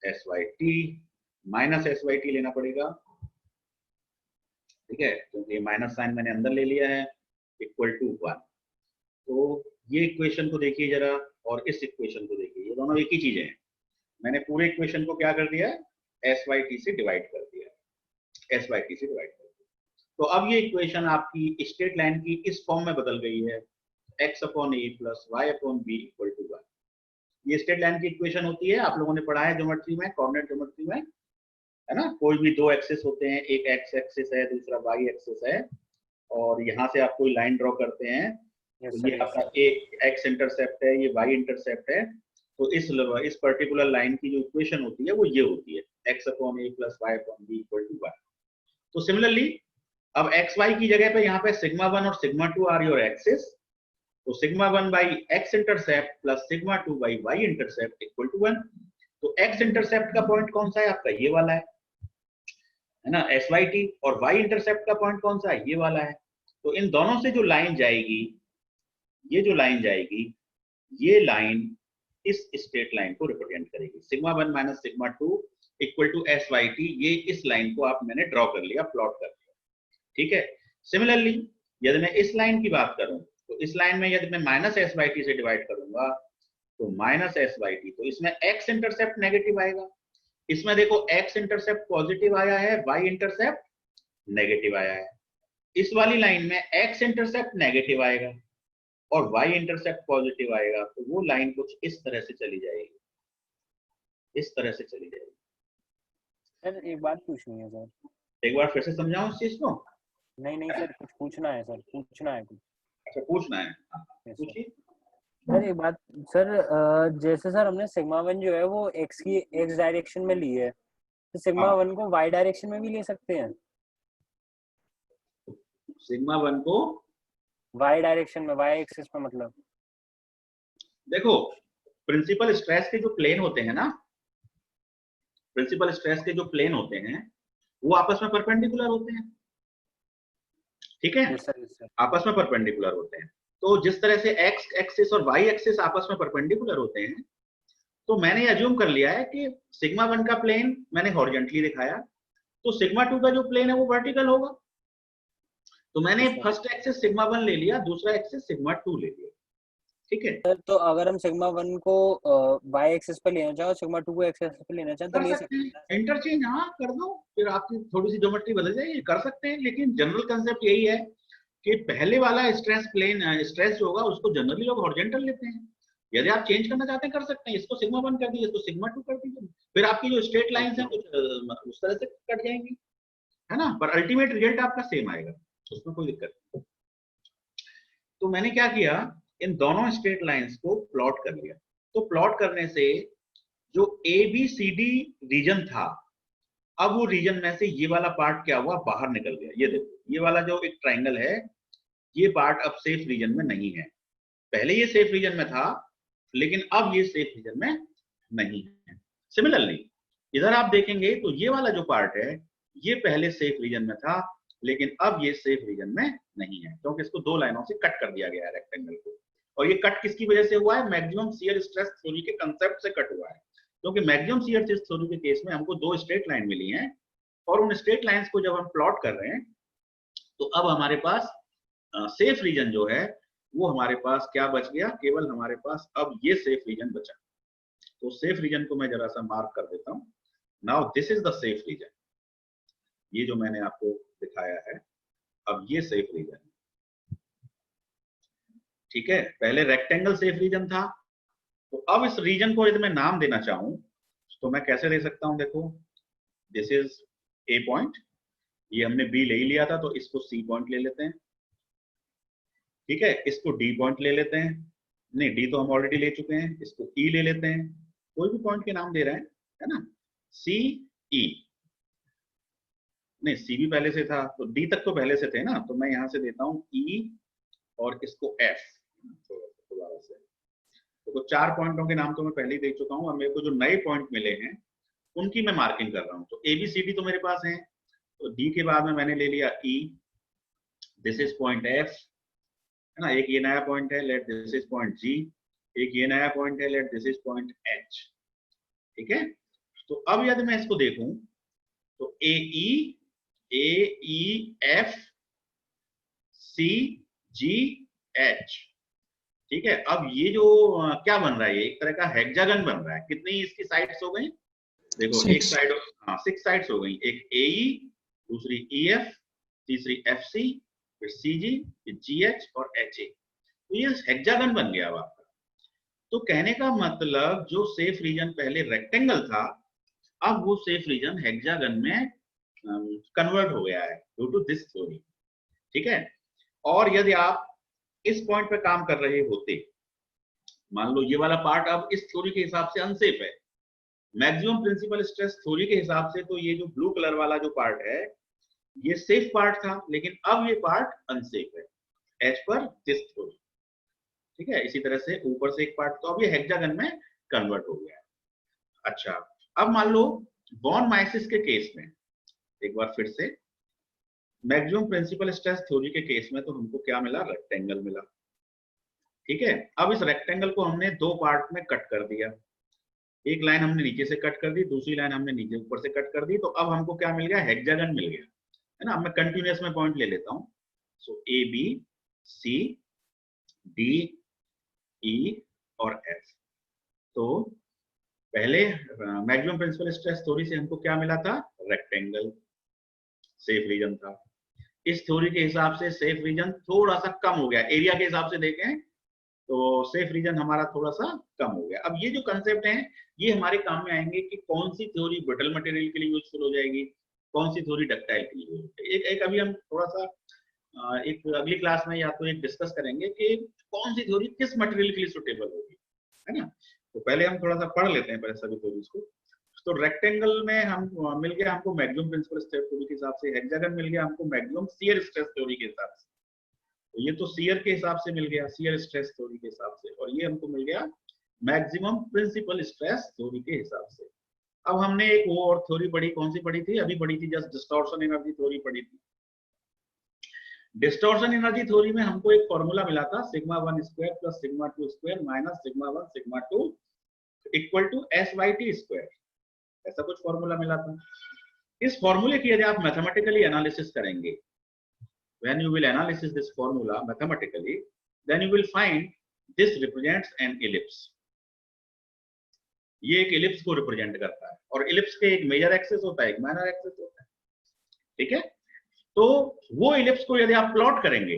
S Y T minus S Y T लेना पड़ेगा। ठीक है, क्योंकि ये माइनस साइन मैंने अंदर ले लिया है, इक्वल टू 1। तो ये इक्वेशन को देखिए जरा, और इस इक्वेशन को देखिए, ये दोनों एक ही चीजें हैं। मैंने पूरे इक्वेशन को क्या कर दिया, एस वाई टी से डिवाइड कर दिया, एस वाई टी से डिवाइड कर दिया। तो अब ये इक्वेशन आपकी स्ट्रेट लाइन की इस फॉर्म में बदल गई है, x upon A plus Y upon B equal to 1। ये स्ट्रेट लाइन की इक्वेशन होती है, आप लोगों ने पढ़ा है ज्योमेट्री में, कोऑर्डिनेट ज्योमेट्री में, है ना। कोई भी दो एक्सिस होते हैं, एक एक्स एक्सिस है, दूसरा वाई एक्सिस है, और यहाँ से आप कोई लाइन ड्रॉ करते हैं, तो ये आपका एक एक्स इंटरसेप्ट है, ये वाई इंटरसेप्ट है। तो इस पर्टिकुलर लाइन की जो इक्वेशन होती है वो ये होती है, x upon A plus Y upon B equal to 1। तो सिमिलरली अब एक्स वाई की जगह पे यहाँ पे सिग्मा 1 और सिग्मा 2 आर योर एक्सिस, तो sigma 1 by X intercept plus sigma 2 by Y intercept equal to 1। तो एक्स इंटरसेप्ट का पॉइंट कौन सा है आपका, ये वाला है ना, एस वाई टी, और वाई इंटरसेप्ट का पॉइंट कौन सा है, ये वाला है। तो इन दोनों से जो लाइन जाएगी, ये जो लाइन जाएगी, ये लाइन इस स्ट्रेट लाइन को रिप्रेजेंट करेगी, sigma 1 minus sigma 2 equal to S Y T. ये इस लाइन को आप मैंने ड्रॉ कर लिया, प्लॉट कर लिया। ठीक है, सिमिलरली यदि मैं इस लाइन की बात करूं, तो इस लाइन में यदि मैं माइनस एस वाई टी से डिवाइड करूंगा, तो माइनस एस वाई टी, तो इसमें एक्स इंटरसेप्ट नेगेटिव आएगा, इसमें देखो एक्स इंटरसेप्ट पॉजिटिव आया है, वाई इंटरसेप्ट नेगेटिव आया है। इस वाली लाइन में एक्स इंटरसेप्ट नेगेटिव आएगा और y इंटरसेप्ट पॉजिटिव आएगा, तो वो लाइन कुछ इस तरह से चली जाएगी, इस तरह से चली जाएगी। सर एक बात पूछनी है सर, एक बार फिर से समझाऊं इस चीज को। नहीं सर, कुछ पूछना है सर, पूछना है कुछ। अच्छा, पूछना है, Yes, पूछिए। सर एक बात सर, जैसे सर हमने सिग्मा 1 जो है वो x की x डायरेक्शन में ली है, तो सिग्मा हाँ। 1 को y डायरेक्शन में भी ले सकते हैं, सिग्मा 1 को y डायरेक्शन में, y एक्सिस पे मतलब। देखो, प्रिंसिपल स्ट्रेस के जो प्लेन होते हैं ना, प्रिंसिपल स्ट्रेस के जो प्लेन होते हैं वो आपस में परपेंडिकुलर होते हैं। ठीक है, Yes, sir. आपस में परपेंडिकुलर होते हैं। तो जिस तरह से एक्स एक्सिस और वाई एक्सिस आपस में परपेंडिकुलर होते हैं, तो मैंने अज्यूम कर लिया है कि सिग्मा 1 का प्लेन मैंने हॉरिजॉन्टली दिखाया, तो सिग्मा 2 का जो प्लेन है वो वर्टिकल होगा। तो मैंने फर्स्ट एक्सिस सिग्मा 1 ले लिया, दूसरा एक्सिस सिग्मा 2 ले लिया। ठीक है सर, तो अगर हम सिग्मा 1 को y एक्सिस पे लेना चाहो, सिग्मा 2 को x एक्सिस पे लेना चाहें, तो कर ले सकते हैं, इंटरचेंज हाँ कर दो, फिर आपकी थोड़ी सी ज्योमेट्री बदल जाएगी, कर सकते हैं। लेकिन जनरल कंसेप्ट यही है कि पहले वाला स्ट्रेस प्लेन, स्ट्रेस जो होगा उसको जनरली लोग हॉरिजॉन्टल लेते हैं। यदि आप चेंज करना चाहते हैं कर सकते हैं, इसको सिग्मा 1 कर दीजिए, इसको सिग्मा 2 कर दीजिए, फिर आपकी जो स्ट्रेट लाइंस हैं कुछ उस तरह से कट जाएंगी, है ना, पर अल्टीमेट रिजल्ट आपका सेम आएगा, उसमें कोई दिक्कत नहीं। तो मैंने क्या किया, इन दोनों स्ट्रेट लाइंस को प्लॉट कर लिया। तो प्लॉट करने से जो ABCD रीजन था, अब वो रीजन में से ये वाला पार्ट क्या हुआ, बाहर निकल गया। ये देखो, ये वाला जो एक ट्राइंगल है, ये पार्ट अब सेफ रीजन में नहीं है। पहले ये सेफ रीजन में था, लेकिन अब ये सेफ रीजन में नहीं है। सिमिलरली इधर आप देखेंगे तो ये वाला जो पार्ट है, ये पहले सेफ रीजन में था, लेकिन अब ये सेफ रीजन में नहीं है, क्योंकि इसको दो लाइनों से कट कर दिया गया है रेक्टेंगल को। और ये कट किसकी वजह से हुआ है, मैक्सिमम शियर स्ट्रेस थ्योरी के कंसेप्ट से कट हुआ है। क्योंकि मैक्सिमम शियर स्ट्रेस थ्योरी के केस में हमको दो स्ट्रेट लाइन मिली हैं, और उन स्ट्रेट लाइंस को जब हम प्लॉट कर रहे हैं, तो अब हमारे पास सेफ रीजन जो है वो हमारे पास क्या बच गया, केवल हमारे पास अब ये सेफ रीजन बचा। तो सेफ रीजन को मैं जरा सा मार्क कर देता हूं। Now this is the safe region, ये जो मैंने आपको दिखाया है, अब ये सेफ रीजन है। ठीक है, पहले रेक्टेंगल सेफ रीजन था, तो अब इस रीजन को यदि मैं नाम देना चाहूं तो मैं कैसे दे सकता हूं, देखो दिस इज ए पॉइंट, ये हमने बी ले ही लिया था, तो इसको सी पॉइंट ले लेते हैं। ठीक है, इसको डी पॉइंट ले लेते हैं, नहीं डी तो हम ऑलरेडी ले चुके हैं, इसको ई ले लेते हैं, कोई भी पॉइंट के नाम दे रहे हैं, है ना, सी ई, नहीं सी भी पहले से था, तो डी तक तो पहले से थे ना, तो मैं यहां से देता हूं ई और इसको एफ दोबारा से। तो चार पॉइंटों के नाम तो मैं पहले ही दे चुका हूं, और मेरे को जो नए पॉइंट मिले हैं उनकी मैं मार्किंग कर रहा हूं। तो ए बी सी डी तो मेरे पास है, तो डी के बाद में मैंने ले लिया ई, दिस इज पॉइंट एफ, है ना, एक ये नया पॉइंट है, लेट दिस इज पॉइंट जी, एक ये नया पॉइंट है, late this is point H. ठीक है, तो अब यदि मैं इसको देखूं तो ए ई एफ सी जी एच। ठीक है, अब ये जो क्या बन रहा है, ये एक तरह का हेक्सागन बन रहा है। कितनी इसकी साइड्स हो गई, देखो एक साइड, हाँ 6 साइड्स हो गई, एक ए ई, दूसरी ई एफ, तीसरी एफ सी, फिर सी जी, फिर जी एच और एच ए। तो ये हेक्सागन बन गया अब आपका। तो कहने का मतलब जो सेफ रीजन पहले रेक्टेंगल था, अब वो सेफ रीजन हेक्सागन में कन्वर्ट हो गया है ड्यू टू दिस थ्योरी। ठीक है, और यदि आप इस पॉइंट पे काम कर रहे होते, मान लो ये वाला पार्ट अब इस थ्योरी के हिसाब से अनसेफ है, मैक्सिमम प्रिंसिपल स्ट्रेस थ्योरी के हिसाब से, तो ये जो ब्लू कलर वाला जो पार्ट है ये सेफ पार्ट था, लेकिन अब ये पार्ट अनसेफ है एज पर दिस थ्योरी। ठीक है, इसी तरह से ऊपर से एक पार्ट, तो अब ये हेक्सागन में कन्वर्ट हो गया है। अच्छा, अब मान लो वॉन माइसिस के केस में, एक बार फिर से मैक्सिमम प्रिंसिपल स्ट्रेस थ्योरी के केस में, तो हमको क्या मिला, रेक्टेंगल मिला। ठीक है, अब इस रेक्टेंगल को हमने दो पार्ट में कट कर दिया, एक लाइन हमने नीचे से कट कर दी, दूसरी लाइन हमने नीचे ऊपर से कट कर दी, तो अब हमको क्या मिल गया, हेक्सागन मिल गया, है ना। मैं कंटिन्यूअस में पॉइंट ले लेता हूं, सो ए बी सी डी ई और एफ। तो पहले मैक्सिमम प्रिंसिपल स्ट्रेस थ्योरी से हमको क्या मिला था, रेक्टेंगल सेफ रीजन था। इस थ्योरी के हिसाब से सेफ रीजन थोड़ा सा कम हो गया, एरिया के हिसाब से देखें तो सेफ रीजन हमारा थोड़ा सा कम हो गया। अब ये जो कंसेप्ट हैं ये हमारे काम में आएंगे कि कौन सी थ्योरी ब्रिटल मटेरियल के लिए यूजफुल हो जाएगी, कौन सी थ्योरी डक्टाइल के लिए। एक अभी हम थोड़ा सा एक अगली क्लास में या तो एक डिस्कस करेंगे कि कौन सी थ्योरी किस मटेरियल के लिए सुटेबल होगी, है ना। तो पहले हम थोड़ा सा पढ़ लेते हैं पहले सभी थ्योरीज को। तो रेक्टेंगल में हम मिल गया हमको मैक्सिमम प्रिंसिपल स्ट्रेस थ्योरी के हिसाब से, हेक्सागन मिल गया हमको मैक्सिमम शियर स्ट्रेस थ्योरी के हिसाब से, तो ये तो शियर के हिसाब से मिल गया, शियर स्ट्रेस थ्योरी के हिसाब से, और ये हमको मिल गया मैक्सिमम प्रिंसिपल स्ट्रेस थ्योरी के हिसाब से। अब हमने एक वो और थ्योरी पढ़ी, कौन सी पढ़ी थी, अभी पढ़ी थी जस्ट, डिस्टॉर्शन एनर्जी थ्योरी पढ़ी थी। डिस्टॉर्शन एनर्जी थ्योरी में हमको एक फॉर्मूला मिला था, sigma 1 square plus sigma 2 square minus sigma 1 sigma 2 equal to S by T square, ऐसा कुछ फॉर्मूला मिला था। इस फॉर्मूले की यदि आप मैथमेटिकली एनालिसिस करेंगे, when you will analyze this formula mathematically, then you will find this represents an ellipse. ये एक इलिप्स को रिप्रेजेंट करता है, और इलिप्स के एक मेजर एक्सिस होता है, एक माइनर एक्सिस होता है। ठीक है, तो वो इलिप्स को यदि आप प्लॉट करेंगे,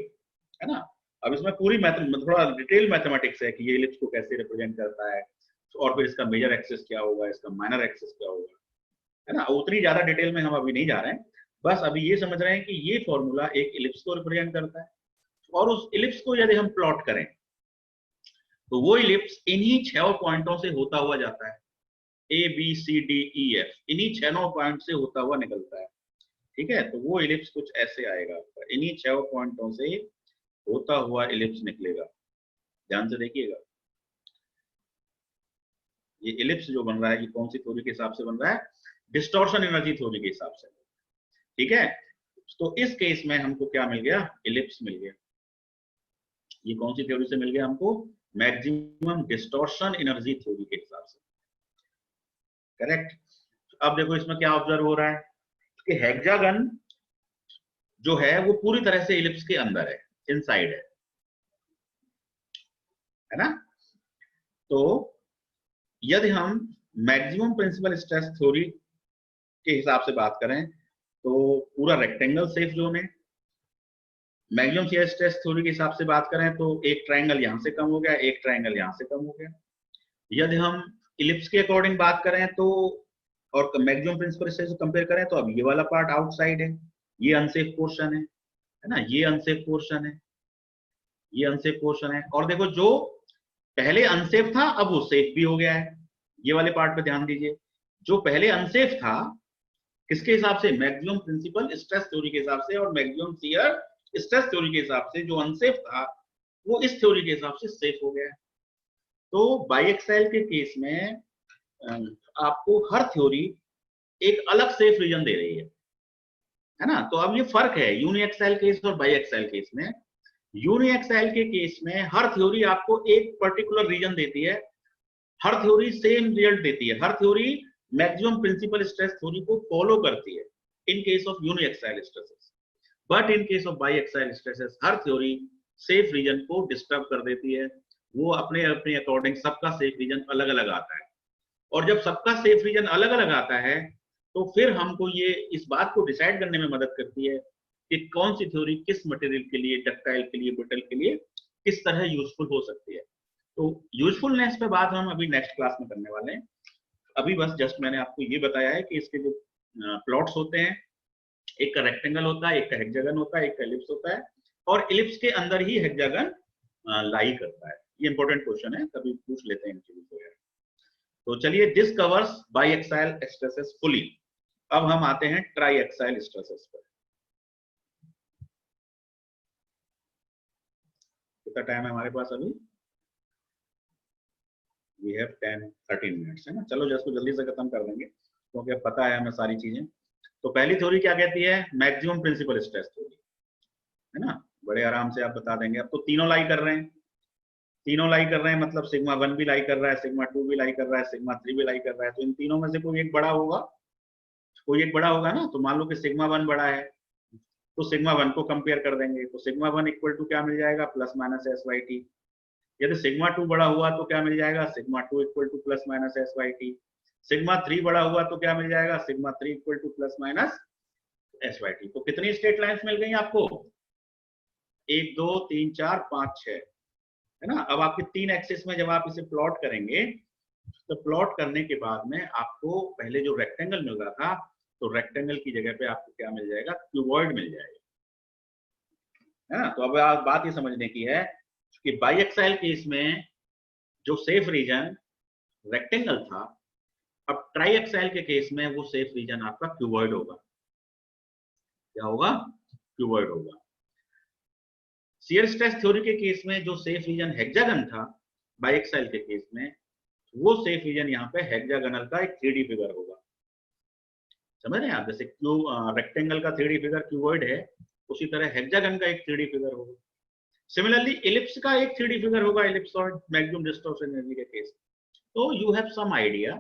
है ना, अब इसमें पूरी थोड़ा डिटेल मैथमेटिक्स है कि ये इलिप्स को कैसे रिप्रेजेंट करता है, और फिर इसका मेजर एक्सिस क्या होगा, इसका माइनर एक्सिस क्या होगा, है ना। उतनी ज्यादा डिटेल में हम अभी नहीं जा रहे हैं, बस अभी ये समझ रहे हैं कि ये फॉर्मूला एक इलिप्स को रिप्रेजेंट करता है, और उस इलिप्स को यदि हम प्लॉट करें तो वो इलिप्स इन्हीं 6 पॉइंटों से होता हुआ जाता है। A B C D E F, इन्हीं 6-9 पॉइंट से होता हुआ निकलता है। ठीक है, तो वो इलिप्स कुछ ऐसे आएगा आपका, इन्हीं 6 पॉइंटों से होता हुआ इलिप्स निकलेगा। ध्यान से देखिएगा, ये इलिप्स जो बन रहा है ये कौन सी थ्योरी के हिसाब से बन रहा है? डिस्टॉर्शन एनर्जी थ्योरी के हिसाब से। ठीक है, तो इस केस में हमको क्या मिल गया? इलिप्स मिल गया। ये कौन सी थ्योरी से मिल गया हमको? मैक्सिमम डिस्टॉर्शन एनर्जी थ्योरी के हिसाब से। करेक्ट। अब देखो इसमें क्या ऑब्जर्व हो रहा है कि हेक्सागन जो है वो पूरी तरह से इलिप्स के अंदर है, इनसाइड है ना? तो यदि हम मैक्सिमम प्रिंसिपल स्ट्रेस थ्योरी के हिसाब से बात करें तो पूरा रेक्टेंगल सेफ जोन है। मैक्सिमम शियर स्ट्रेस थ्योरी के हिसाब से बात करें तो एक ट्रायंगल यहां से कम हो गया, एक ट्रायंगल यहां से कम हो गया। यदि हम इलिप्स के अकॉर्डिंग बात करें तो और मैक्सिमम प्रिंसिपल स्ट्रेस से कंपेयर करें तो अब ये वाला पार्ट आउटसाइड है, ये अनसेफ पोर्शन है ना? ये अनसेफ पोर्शन है, ये अनसेफ पोर्शन है। और देखो जो पहले अनसेफ था अब वो सेफ भी हो गया है। ये वाले पार्ट पे ध्यान दीजिए, जो पहले अनसेफ था किसके हिसाब से? मैक्सिमम प्रिंसिपल स्ट्रेस थ्योरी के हिसाब से, और मैक्सिमम शियर स्ट्रेस थ्योरी के हिसाब से जो अनसेफ था वो इस थ्योरी के हिसाब से सेफ हो गया है। तो बाईएक्साइल के केस में आपको हर थ्योरी एक अलग सेफ रीजन दे रही है ना? तो अब ये फर्क है यूनिएक्साइल केस और बाईएक्साइल केस में। यूनिएक्साइल के केस में हर थ्योरी आपको एक पर्टिकुलर रीजन देती है, हर थ्योरी सेम रिजल्ट देती है, हर theory maximum principal stress theory को फॉलो करती है in case of uniaxial stresses. But in case of biaxial stresses हर थ्योरी सेफ रीजन को डिस्टर्ब कर देती है, वो अपने अपने अकॉर्डिंग सबका सेफ रीजन अलग अलग आता है। और जब सबका सेफ रीजन अलग अलग आता है तो फिर हमको ये इस बात को डिसाइड करने में मदद करती है कि कौन सी थ्योरी किस मटेरियल के लिए, डक्टाइल के लिए, ब्रिटल के लिए किस तरह यूजफुल हो सकती है। तो यूजफुलनेस पे बात हम अभी नेक्स्ट क्लास में करने वाले हैं। अभी बस जस्ट मैंने आपको ये बताया है कि इसके जो प्लॉट्स होते हैं, एक का रेक्टेंगल होता है, एक का हेक्सागन होता है, एक का इलिप्स होता है, और इलिप्स के अंदर ही हेक्सागन लाई करता है। ये इंपॉर्टेंट क्वेश्चन है, कभी पूछ लेते हैं इन चीजों को यार। तो चलिए, दिस कवर्स बाईएक्साइल स्ट्रेसेस फुली। अब हम आते हैं ट्राईएक्साइल स्ट्रेसेस पर। कितना टाइम है हमारे पास अभी? वी हैव 10-13 मिनट्स है ना? चलो इसको जल्दी से खत्म कर देंगे क्योंकि अब पता है हमें सारी चीजें। तो पहली थ्योरी क्या कहती है? मैक्सिमम प्रिंसिपल स्ट्रेस थ्योरी, है ना? बड़े आराम से आप बता देंगे। अब तो तीनों लाई कर रहे हैं, तीनों लाई कर रहे हैं, मतलब सिग्मा 1 भी लाई कर रहा है, सिग्मा 2 भी लाई कर रहा है, सिग्मा 3 भी लाई कर रहा है। तो इन तीनों में से कोई एक बड़ा होगा, कोई एक बड़ा होगा ना? तो मान लो कि सिग्मा 1 बड़ा है तो सिग्मा 1 को कंपेयर कर देंगे, तो सिग्मा 1 इक्वल टू क्या मिल जाएगा? Plus minus S by T. यदि सिग्मा 2 बड़ा हुआ तो क्या मिल जाएगा? Sigma 2 equal two plus minus S by T. Sigma 3 बड़ा हुआ तो क्या मिल जाएगा? Sigma 3 equal two plus minus S by T. तो कितनी स्ट्रेट लाइंस मिल गई आपको? 1 2 3 4 5 6, है ना? अब आपके 3 एक्सिस में जब आप इसे प्लॉट करेंगे तो प्लॉट करने के बाद में आपको पहले जो रेक्टेंगल मिल रहा था तो रेक्टेंगल की जगह पे आपको क्या मिल जाएगा? क्यूबॉइड मिल जाएगा, है ना? तो अब आप बात ये समझने की है कि बाईएक्साइल केस में जो सेफ रीजन रेक्टेंगल था, अब ट्राईएक्साइल के केस में वो सेफ रीजन आपका क्यूबॉइड होगा। क्या होगा? क्यूबॉइड होगा। शियर स्ट्रेस थ्योरी के केस में जो सेफ रीजन हेक्सागन था, बाईएक्साइल के केस में वो सेफ रीजन यहाँ पे हेक्सागोनल का एक 3D फिगर होगा। समझ रहे हैं आप? जैसे रेक्टेंगल का 3D फिगर क्यूबॉइड है, उसी तरह हेक्सागन का एक 3D फिगर होगा। सिमिलरली इलिप्स का एक 3D फिगर होगा, इलिप्स और मैक्सिमम डिस्टॉर्शन एनर्जी के केस। तो यू हैव सम आइडिया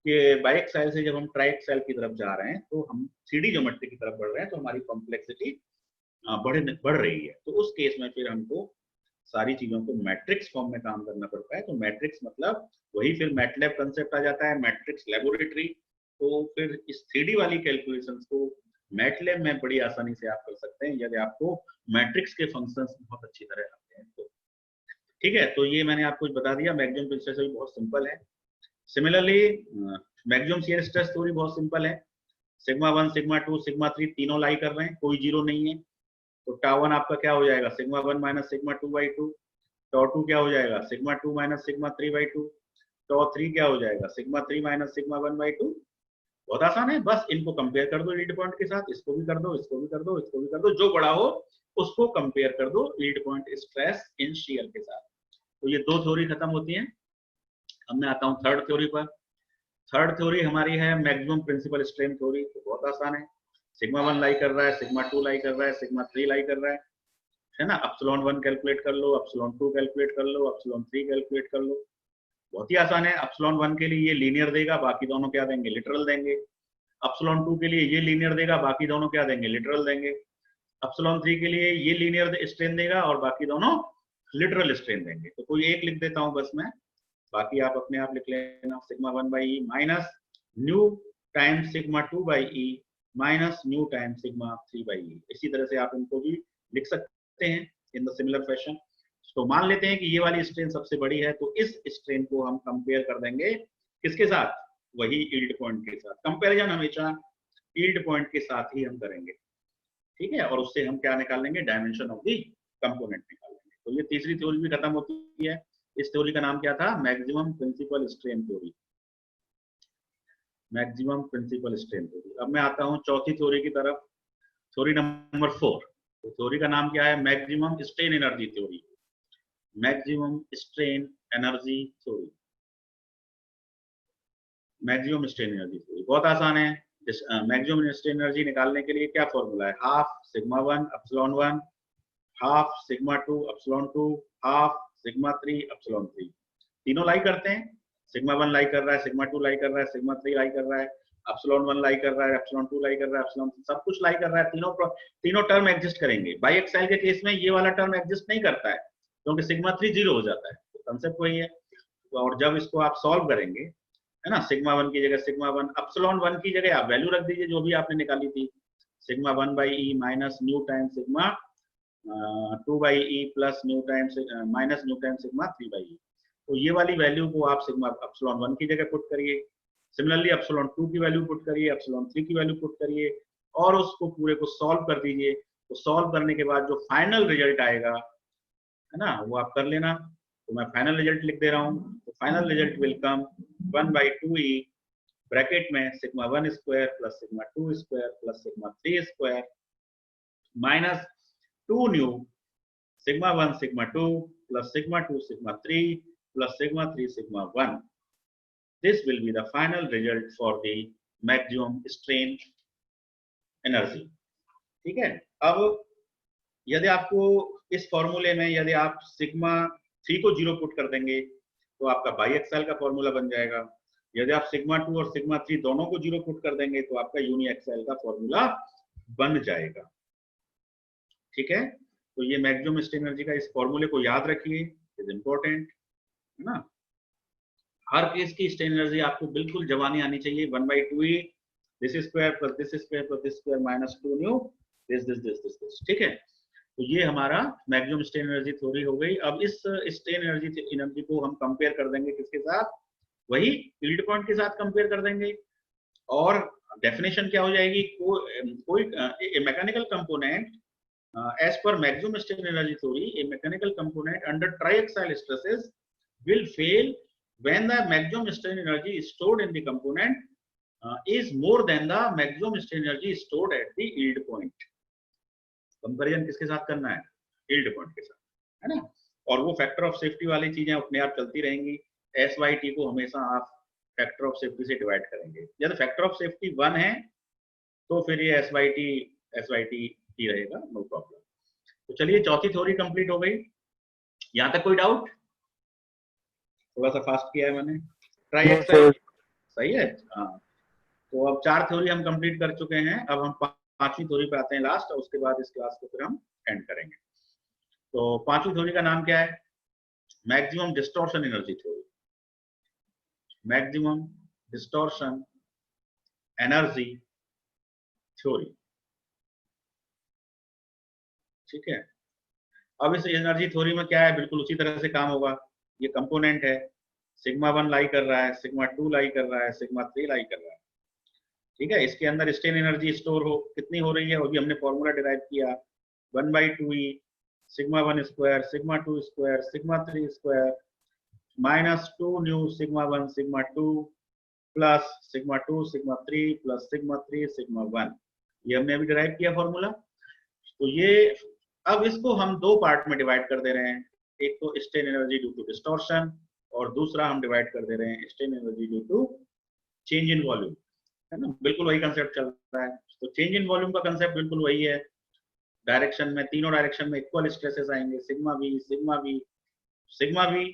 कि बाईएक्साइल से जब हम ट्राईएक्साइल की तरफ जा रहे हैं तो हम 3D ज्योमेट्री की तरफ बढ़ रहे हैं, तो हमारी कॉम्प्लेक्सिटी बढ़ रही है। तो उस केस में फिर हमको सारी चीजों को मैट्रिक्स फॉर्म में काम करना पड़ता है। तो मैट्रिक्स मतलब वही फिर मैटलैब कंसेप्ट आ जाता है, मैट्रिक्स लेबोरेटरी। तो फिर इस 3D वाली कैलकुलेशंस को मैटलैब में बड़ी आसानी से आप कर सकते हैं यदि आपको मैट्रिक्स के फंक्शंस बहुत अच्छी तरह आते हैं तो। ठीक है, तो ये मैंने आपको बता दिया। मैक्सिमम प्रिंसिपल स्ट्रेस थ्योरी बहुत सिंपल है। Similarly maximum shear stress theory बहुत सिंपल है। सिग्मा 1, सिग्मा 2, सिग्मा 3 तीनों लाई कर रहे हैं, कोई जीरो नहीं है। तो टाउ 1 आपका क्या हो जाएगा? Sigma 1 minus sigma 2 by 2। Tau 2 क्या हो जाएगा? Sigma 2 minus sigma 3 by 2। तो 3 क्या हो जाएगा, सिग्मा 3 माइनस सिग्मा 1/2। बहुत आसान है, बस इनको कंपेयर कर दो यील्ड पॉइंट के साथ, इसको भी कर दो, इसको भी कर दो, इसको भी कर दो, जो बड़ा हो उसको कंपेयर कर दो yield point stress in shear के साथ। तो ये 2 थ्योरी खत्म होती हैं। अब मैं आता हूँ थर्ड थ्योरी पर। थर्ड थ्योरी हमारी है मैक्सिमम प्रिंसिपल स्ट्रेन थ्योरी। तो बहुत आसान है, सिग्मा 1 लाई कर रहा है, सिग्मा 2 लाई कर रहा है, सिग्मा 3 लाई कर रहा है ना। एप्सिलॉन 1 कैलकुलेट कर लो, एप्सिलॉन 2 कैलकुलेट कर लो, एप्सिलॉन 3 कैलकुलेट कर लो। बहुत ही आसान है। एप्सिलॉन 1 के लिए ये लीनियर देगा, बाकी दोनों क्या देंगे, लिटरल देंगे। एप्सिलॉन 2 के लिए ये लीनियर देगा, बाकी दोनों क्या देंगे, लिटरल देंगे। एप्सिलॉन 3 के लिए ये लीनियर स्ट्रेन देगा और बाकी दोनों लिटरल स्ट्रेन देंगे। तो कोई एक लिख देता हूं बस मैं, बाकी आप अपने आप लिख लेना। Sigma 1/e minus new time sigma 2/e minus new time sigma 3/e। इसी तरह से आप इनको भी लिख सकते हैं इन द सिमिलर फैशन। तो मान लेते हैं कि ये वाली स्ट्रेन सबसे बड़ी है, तो इस स्ट्रेन को हम कंपेयर कर देंगे किसके साथ, वही यील्ड पॉइंट के साथ। कंपैरिजन हमेशा यील्ड पॉइंट के साथ ही हम करेंगे, ठीक है। और उससे हम क्या निकाल लेंगे, डायमेंशन ऑफ द कंपोनेंट निकाल लेंगे। तो ये तीसरी थ्योरी भी खत्म होती है। इस थ्योरी का नाम क्या था, maximum principal strain theory. Maximum principal strain theory. अब मैं आता हूं चौथी थ्योरी की तरफ, थ्योरी नंबर 4। तो थ्योरी का नाम क्या है, maximum strain energy theory. Maximum strain energy theory, maximum strain energy theory. बहुत आसान है। मैक्सिमम स्ट्रेन एनर्जी निकालने के लिए क्या फॉर्मूला है, half sigma 1 epsilon 1, half sigma 2 epsilon 2, half sigma 3 epsilon 3। तीनों लाई करते हैं, सिग्मा 1 लाई कर रहा है, सिग्मा 2 लाई कर रहा है, सिग्मा 3 लाई कर रहा है, एप्सिलॉन 1 लाई कर रहा है, एप्सिलॉन 2 लाई कर रहा है, एप्सिलॉन सब कुछ लाई कर रहा है। तीनों टर्म एग्जिस्ट करेंगे। बाई एक्साइल के केस में ये वाला टर्म एग्जिस्ट नहीं करता है, क्योंकि सिग्मा 3 0 हो जाता है। तो कंसेप्ट वही है। और जब इसको आप सॉल्व करेंगे, है ना, सिग्मा 1 की जगह सिग्मा 1, एप्सिलॉन 1 की जगह आप वैल्यू रख दीजिए जो भी आपने निकाली थी, sigma 1/e minus new time sigma 2/e plus new time minus new time sigma 3/e। तो ये वाली वैल्यू को आप सिग्मा एप्सिलॉन 1 की जगह पुट करिए, सिमिलरली एप्सिलॉन 2 की वैल्यू पुट करिए, एप्सिलॉन 3 की वैल्यू पुट करिए और उसको पूरे को सॉल्व कर दीजिए। तो सॉल्व करने के बाद जो फाइनल रिजल्ट आएगा, है ना, वो आप कर लेना। तो मैं फाइनल रिजल्ट लिख दे रहा हूँ। तो final result will come 1/2e bracket में sigma 1 square plus sigma 2 square plus sigma 3 square minus 2 new sigma 1 sigma 2 plus sigma 2 sigma 3 plus sigma 3 sigma 1। This will be the final result for the maximum strain energy। ठीक है। अब यदि आपको इस फॉर्मूले में यदि आप सिग्मा 3 को 0 पुट कर देंगे तो आपका बाई एक्सेल का फॉर्मूला बन जाएगा। यदि आप सिग्मा 2 और सिग्मा 3 दोनों को 0 पुट कर देंगे तो आपका यूनि एक्सेल का फॉर्मूला बन जाएगा। ठीक है। तो ये मैक्सिमम स्ट्रेन एनर्जी का इस फॉर्मूले को याद रखिए, इज इंपॉर्टेंट, है ना। हर केस की स्ट्रेन एनर्जी आपको बिल्कुल जवानी आनी चाहिए। 1/2e this square plus this square plus this square minus 2 new this. ठीक है। तो ये हमारा मैक्सिमम स्ट्रेन एनर्जी थ्योरी हो गई। अब इस स्ट्रेन एनर्जी को हम कंपेयर कर देंगे किसके साथ, वही यील्ड पॉइंट के साथ कंपेयर कर देंगे। और डेफिनेशन क्या हो जाएगी, कोई mechanical component as per maximum strain energy theory, a mechanical component under triaxial stresses will fail when the maximum strain energy stored in the component is more than the maximum strain energy stored at the yield point। Comparison किसके साथ करना है, yield point के साथ, है ना। और वो फैक्टर ऑफ सेफ्टी वाली चीजें अपने आप चलती रहेंगी। SYT को हमेशा आप फैक्टर ऑफ सेफ्टी से डिवाइड करेंगे। यदि फैक्टर ऑफ सेफ्टी 1 है तो फिर ये SYT ही रहेगा, नो प्रॉब्लम। तो चलिए चौथी थ्योरी कंप्लीट हो गई। यहां तक कोई डाउट, थोड़ा सा फास्ट किया है मैंने, ट्राई एक्सेल सही है। हाँ, तो अब 4 थ्योरी हम कंप्लीट कर चुके हैं। अब हम 5वीं थ्योरी पे आते हैं लास्ट, और उसके बाद इस क्लास को फिर हम एंड करेंगे। तो 5वीं थ्योरी का नाम क्या है, maximum distortion energy theory. Maximum distortion energy theory. ठीक है। अब इस एनर्जी थ्योरी में क्या है, बिल्कुल उसी तरह से काम होगा। ये कंपोनेंट है, सिग्मा 1 लाई कर रहा है, सिग्मा 2 लाई कर रहा है, सिग्मा 3 लाई कर रहा है। ठीक है। इसके अंदर स्ट्रेन एनर्जी स्टोर हो कितनी हो रही है, और भी हमने फॉर्मूला डिराइव किया, 1/2e sigma 1 square sigma 2 square sigma 3 square -2 new sigma 1 sigma 2 plus sigma 2 sigma 3 plus sigma 3 sigma 1। ये हमने अभी डिराइव किया फॉर्मूला। तो ये अब इसको हम दो पार्ट में डिवाइड कर दे रहे हैं, एक तो strain energy due to distortion और दूसरा हम डिवाइड कर दे रहे हैं strain energy due to change in volume, है ना। बिल्कुल वही कंसेप्ट चल रहा है। तो चेंज इन वॉल्यूम का कंसेप्ट बिल्कुल वही है। डायरेक्शन में, तीनों डायरेक्शन में इक्वल स्ट्रेसेस आएंगे, sigma V sigma V sigma V.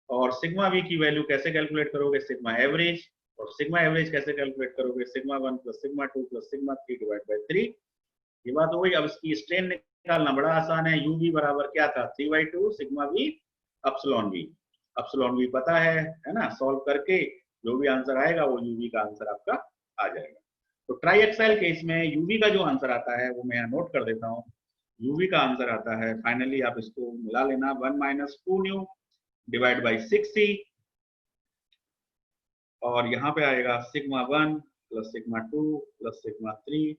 और सिग्मा वी की वैल्यू कैसे कैलकुलेट करोगे, सिग्मा एवरेज। और सिग्मा एवरेज कैसे कैलकुलेट करोगे, sigma 1 plus sigma 2 plus sigma 3 divide by 3। ये बात हो गई। अब इसकी स्ट्रेन निकालना बड़ा आसान है। यूवी बराबर क्या था, 3/2 सिग्मा वी अपसिलॉन वी। अपसिलॉन वी पता है ना। सॉल्व करके जो भी आंसर आएगा वो यूवी का आंसर आपका आ जाएगा। तो ट्राई एक्साइल केस में यूवी का जो आंसर आता है वो मैं यहाँ नोट कर देता हूँ। यूवी का आंसर आता है, फाइनली आप इसको मिला लेना, 1 - 2 न्यू डिवाइड बाई 6c। और यहाँ पे आएगा sigma 1 plus sigma 2 plus sigma 3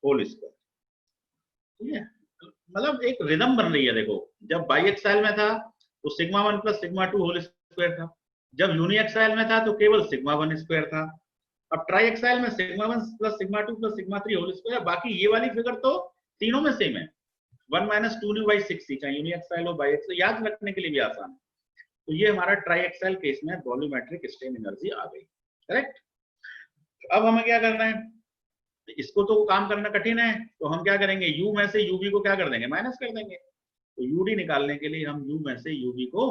whole square. ठीक है, मतलब एक रिदम बन रही है। देखो, जब बाई एक्साइल में था तो sigma 1 plus sigma 2 whole square था, जब यूनी एक्साइल में था तो केवल सिग्मा 1 स्क्वायर था। अब ट्राई एक्साइल में sigma 1 plus sigma 2 plus sigma 3 whole square. बाकी ये वाली फिगर तो तीनों में सेम है, 1 - 2 न्यू बाई 6c, चाहे यूनी एक्साइल हो बाई एक्साइल, याद रखने के लिए भी आसान है। तो ये हमारा ट्राई एक्साइल केस में वॉल्यूमेट्रिक स्ट्रेन एनर्जी आ गई। करेक्ट। अब हमें क्या करना है, इसको तो काम करना कठिन है, तो हम क्या करेंगे, u में से uv को क्या कर देंगे, माइनस कर देंगे। तो ud निकालने के लिए हम u में से uv को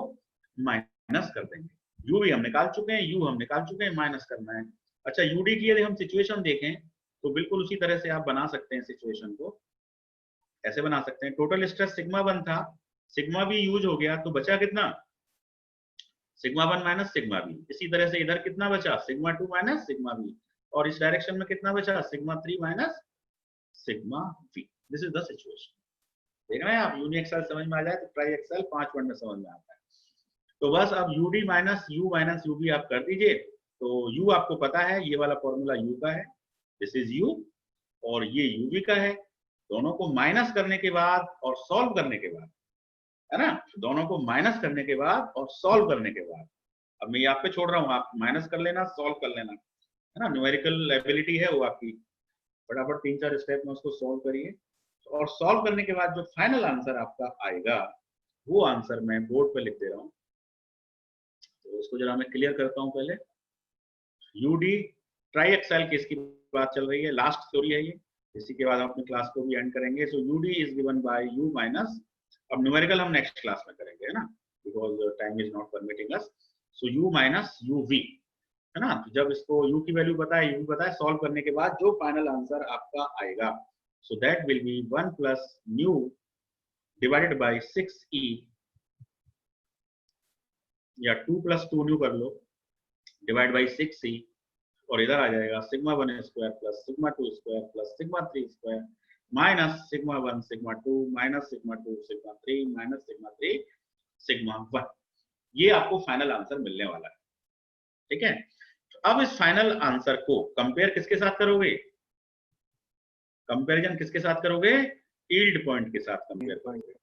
माइनस कर देंगे। uv हम निकाल चुके हैं, u हम निकाल चुके हैं, माइनस करना है। अच्छा, ud की यदि हम सिचुएशन देखें तो बिल्कुल उसी तरह से आप बना सकते हैं सिचुएशन को। ऐसे बना सकते हैं, टोटल स्ट्रेस सिग्मा 1 था, सिग्मा भी यूज हो गया तो बचा कितना, सिग्मा 1 माइनस सिग्मा बी। इसी तरह से इधर कितना बचा, सिग्मा 2 माइनस सिग्मा बी। और इस डायरेक्शन में कितना बचा, sigma 3 minus sigma we. This is the situation. देख रहे हैं आप, यूनी एक्सेल समझ में आ जाए तो ट्राई एक्सेल 5 वर्ड में समझ में आता है। तो बस अब UD minus U minus UB आप कर दीजिए। तो यू आपको पता है, ये वाला फॉर्मूला यू का है, दिस इज यू, और ये यूवी का है। दोनों को माइनस करने के बाद और सॉल्व करने के बाद, है ना, दोनों को माइनस करने के बाद और सॉल्व करने के बाद, अब मैं आप पे छोड़ रहा हूँ, आप माइनस कर लेना, सॉल्व कर लेना, है ना। न्यूमेरिकल एबिलिटी है वो आपकी, फटाफट 3-4 स्टेप में उसको सॉल्व करिए। और सॉल्व करने के बाद जो फाइनल आंसर आपका आएगा वो आंसर मैं बोर्ड पे लिख दे रहा हूँ। तो इसको जरा मैं क्लियर करता हूँ पहले। यूडी ट्राई एक्सेल केस की बात चल रही है, लास्ट थ्योरी है ये, इसी के बाद हम अपनी क्लास को भी एंड करेंगे। So UD is given by U minus, अब न्यूमेरिकल हम नेक्स्ट क्लास में करेंगे, है ना, because time is not permitting us. So U minus U V, है ना। तो जब इसको u की वैल्यू पता है, u पता है, सॉल्व करने के बाद जो फाइनल आंसर आपका आएगा, so that will be 1 plus nu divided by 6e, या 2 प्लस 2 न्यू कर लो, डिवाइड बाय 6e, और इधर आ जाएगा sigma 1 square plus sigma 2 square plus sigma 3 square minus sigma 1 sigma 2 minus sigma 2 sigma 3 minus sigma 3 sigma 1। ये आपको final answer मिलने वाला है। ठीक है, अब इस फाइनल आंसर को कंपेयर किसके साथ करोगे, कंपैरिजन किसके साथ करोगे, यील्ड पॉइंट के साथ कंपेयर करोगे।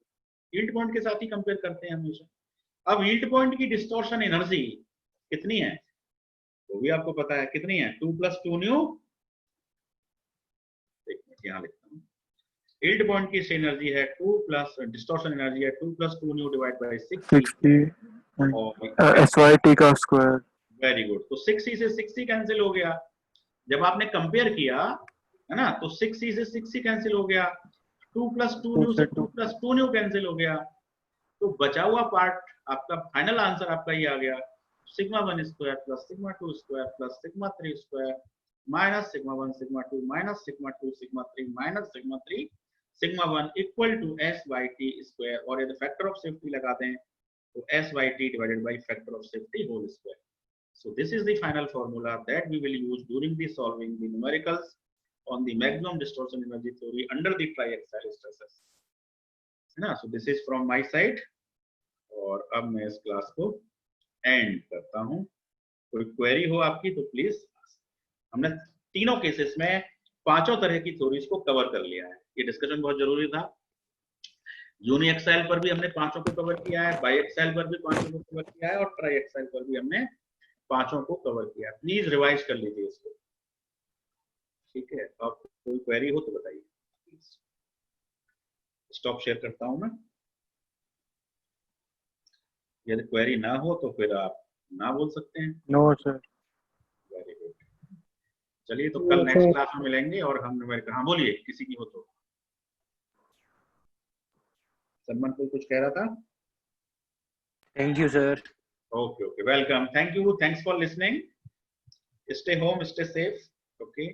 यील्ड पॉइंट के साथ ही कंपेयर करते हैं हमेशा। अब यील्ड पॉइंट की डिस्टॉर्शन एनर्जी कितनी है वो भी आपको पता है, कितनी है, 2 प्लस 2 न्यू, यहाँ लिखता हूँ, यील्ड पॉइंट की एनर्जी है 2 प्लस डिस्टॉर्शन एनर्जी है 2 प्लस 2 न्यू डिवाइड बाय 60 और SYT का स्क्वायर। Very good. तो 6e से 6e कैंसिल हो गया, जब आपने कंपेयर किया, है ना, तो 6e से 6e कैंसिल हो गया, 2 प्लस 2 न्यू से 2 प्लस 2 न्यू कैंसिल हो गया। तो बचा हुआ पार्ट आपका फाइनल आंसर आपका ये आ गया, sigma 1 square plus sigma 2 square plus sigma 3 square minus sigma 1 sigma 2 minus sigma 2 sigma 3 minus sigma 3 sigma 1 equal to SYT square, और यदि फैक्टर ऑफ सेफ्टी लगा दें तो SYT divided by factor of safety whole square. So this is the final formula that we will use during the solving the numericals on the maximum distortion energy theory under the triaxial stresses, है ना। So this is from my side, और अब मैं इस class को and करता हूँ। कोई क्वेरी हो आपकी तो प्लीज। हमने तीनों केसेस में पांचों तरह की थ्योरीज को कवर कर लिया है, ये डिस्कशन बहुत जरूरी था। यूनि एक्साइल पर भी हमने पांचों को कवर किया है, बाई एक्साइल पर भी पांचों को कवर किया है, और ट्राई एक्साइल पर भी हमने पांचों को कवर किया है। प्लीज रिवाइज कर लीजिए इसको, ठीक है। आप कोई क्वेरी हो तो बताइए। स्टॉप शेयर करता हूं मैं। यदि क्वेरी ना हो तो फिर आप ना बोल सकते हैं। No sir. Very good. चलिए, तो कल नेक्स्ट क्लास में मिलेंगे, और हम हाँ बोलिए, किसी की हो तो। सलमान कोई कुछ कह रहा था? Thank you sir. Okay, okay, welcome. Thank you. Thanks for listening. Stay home, stay safe. Okay.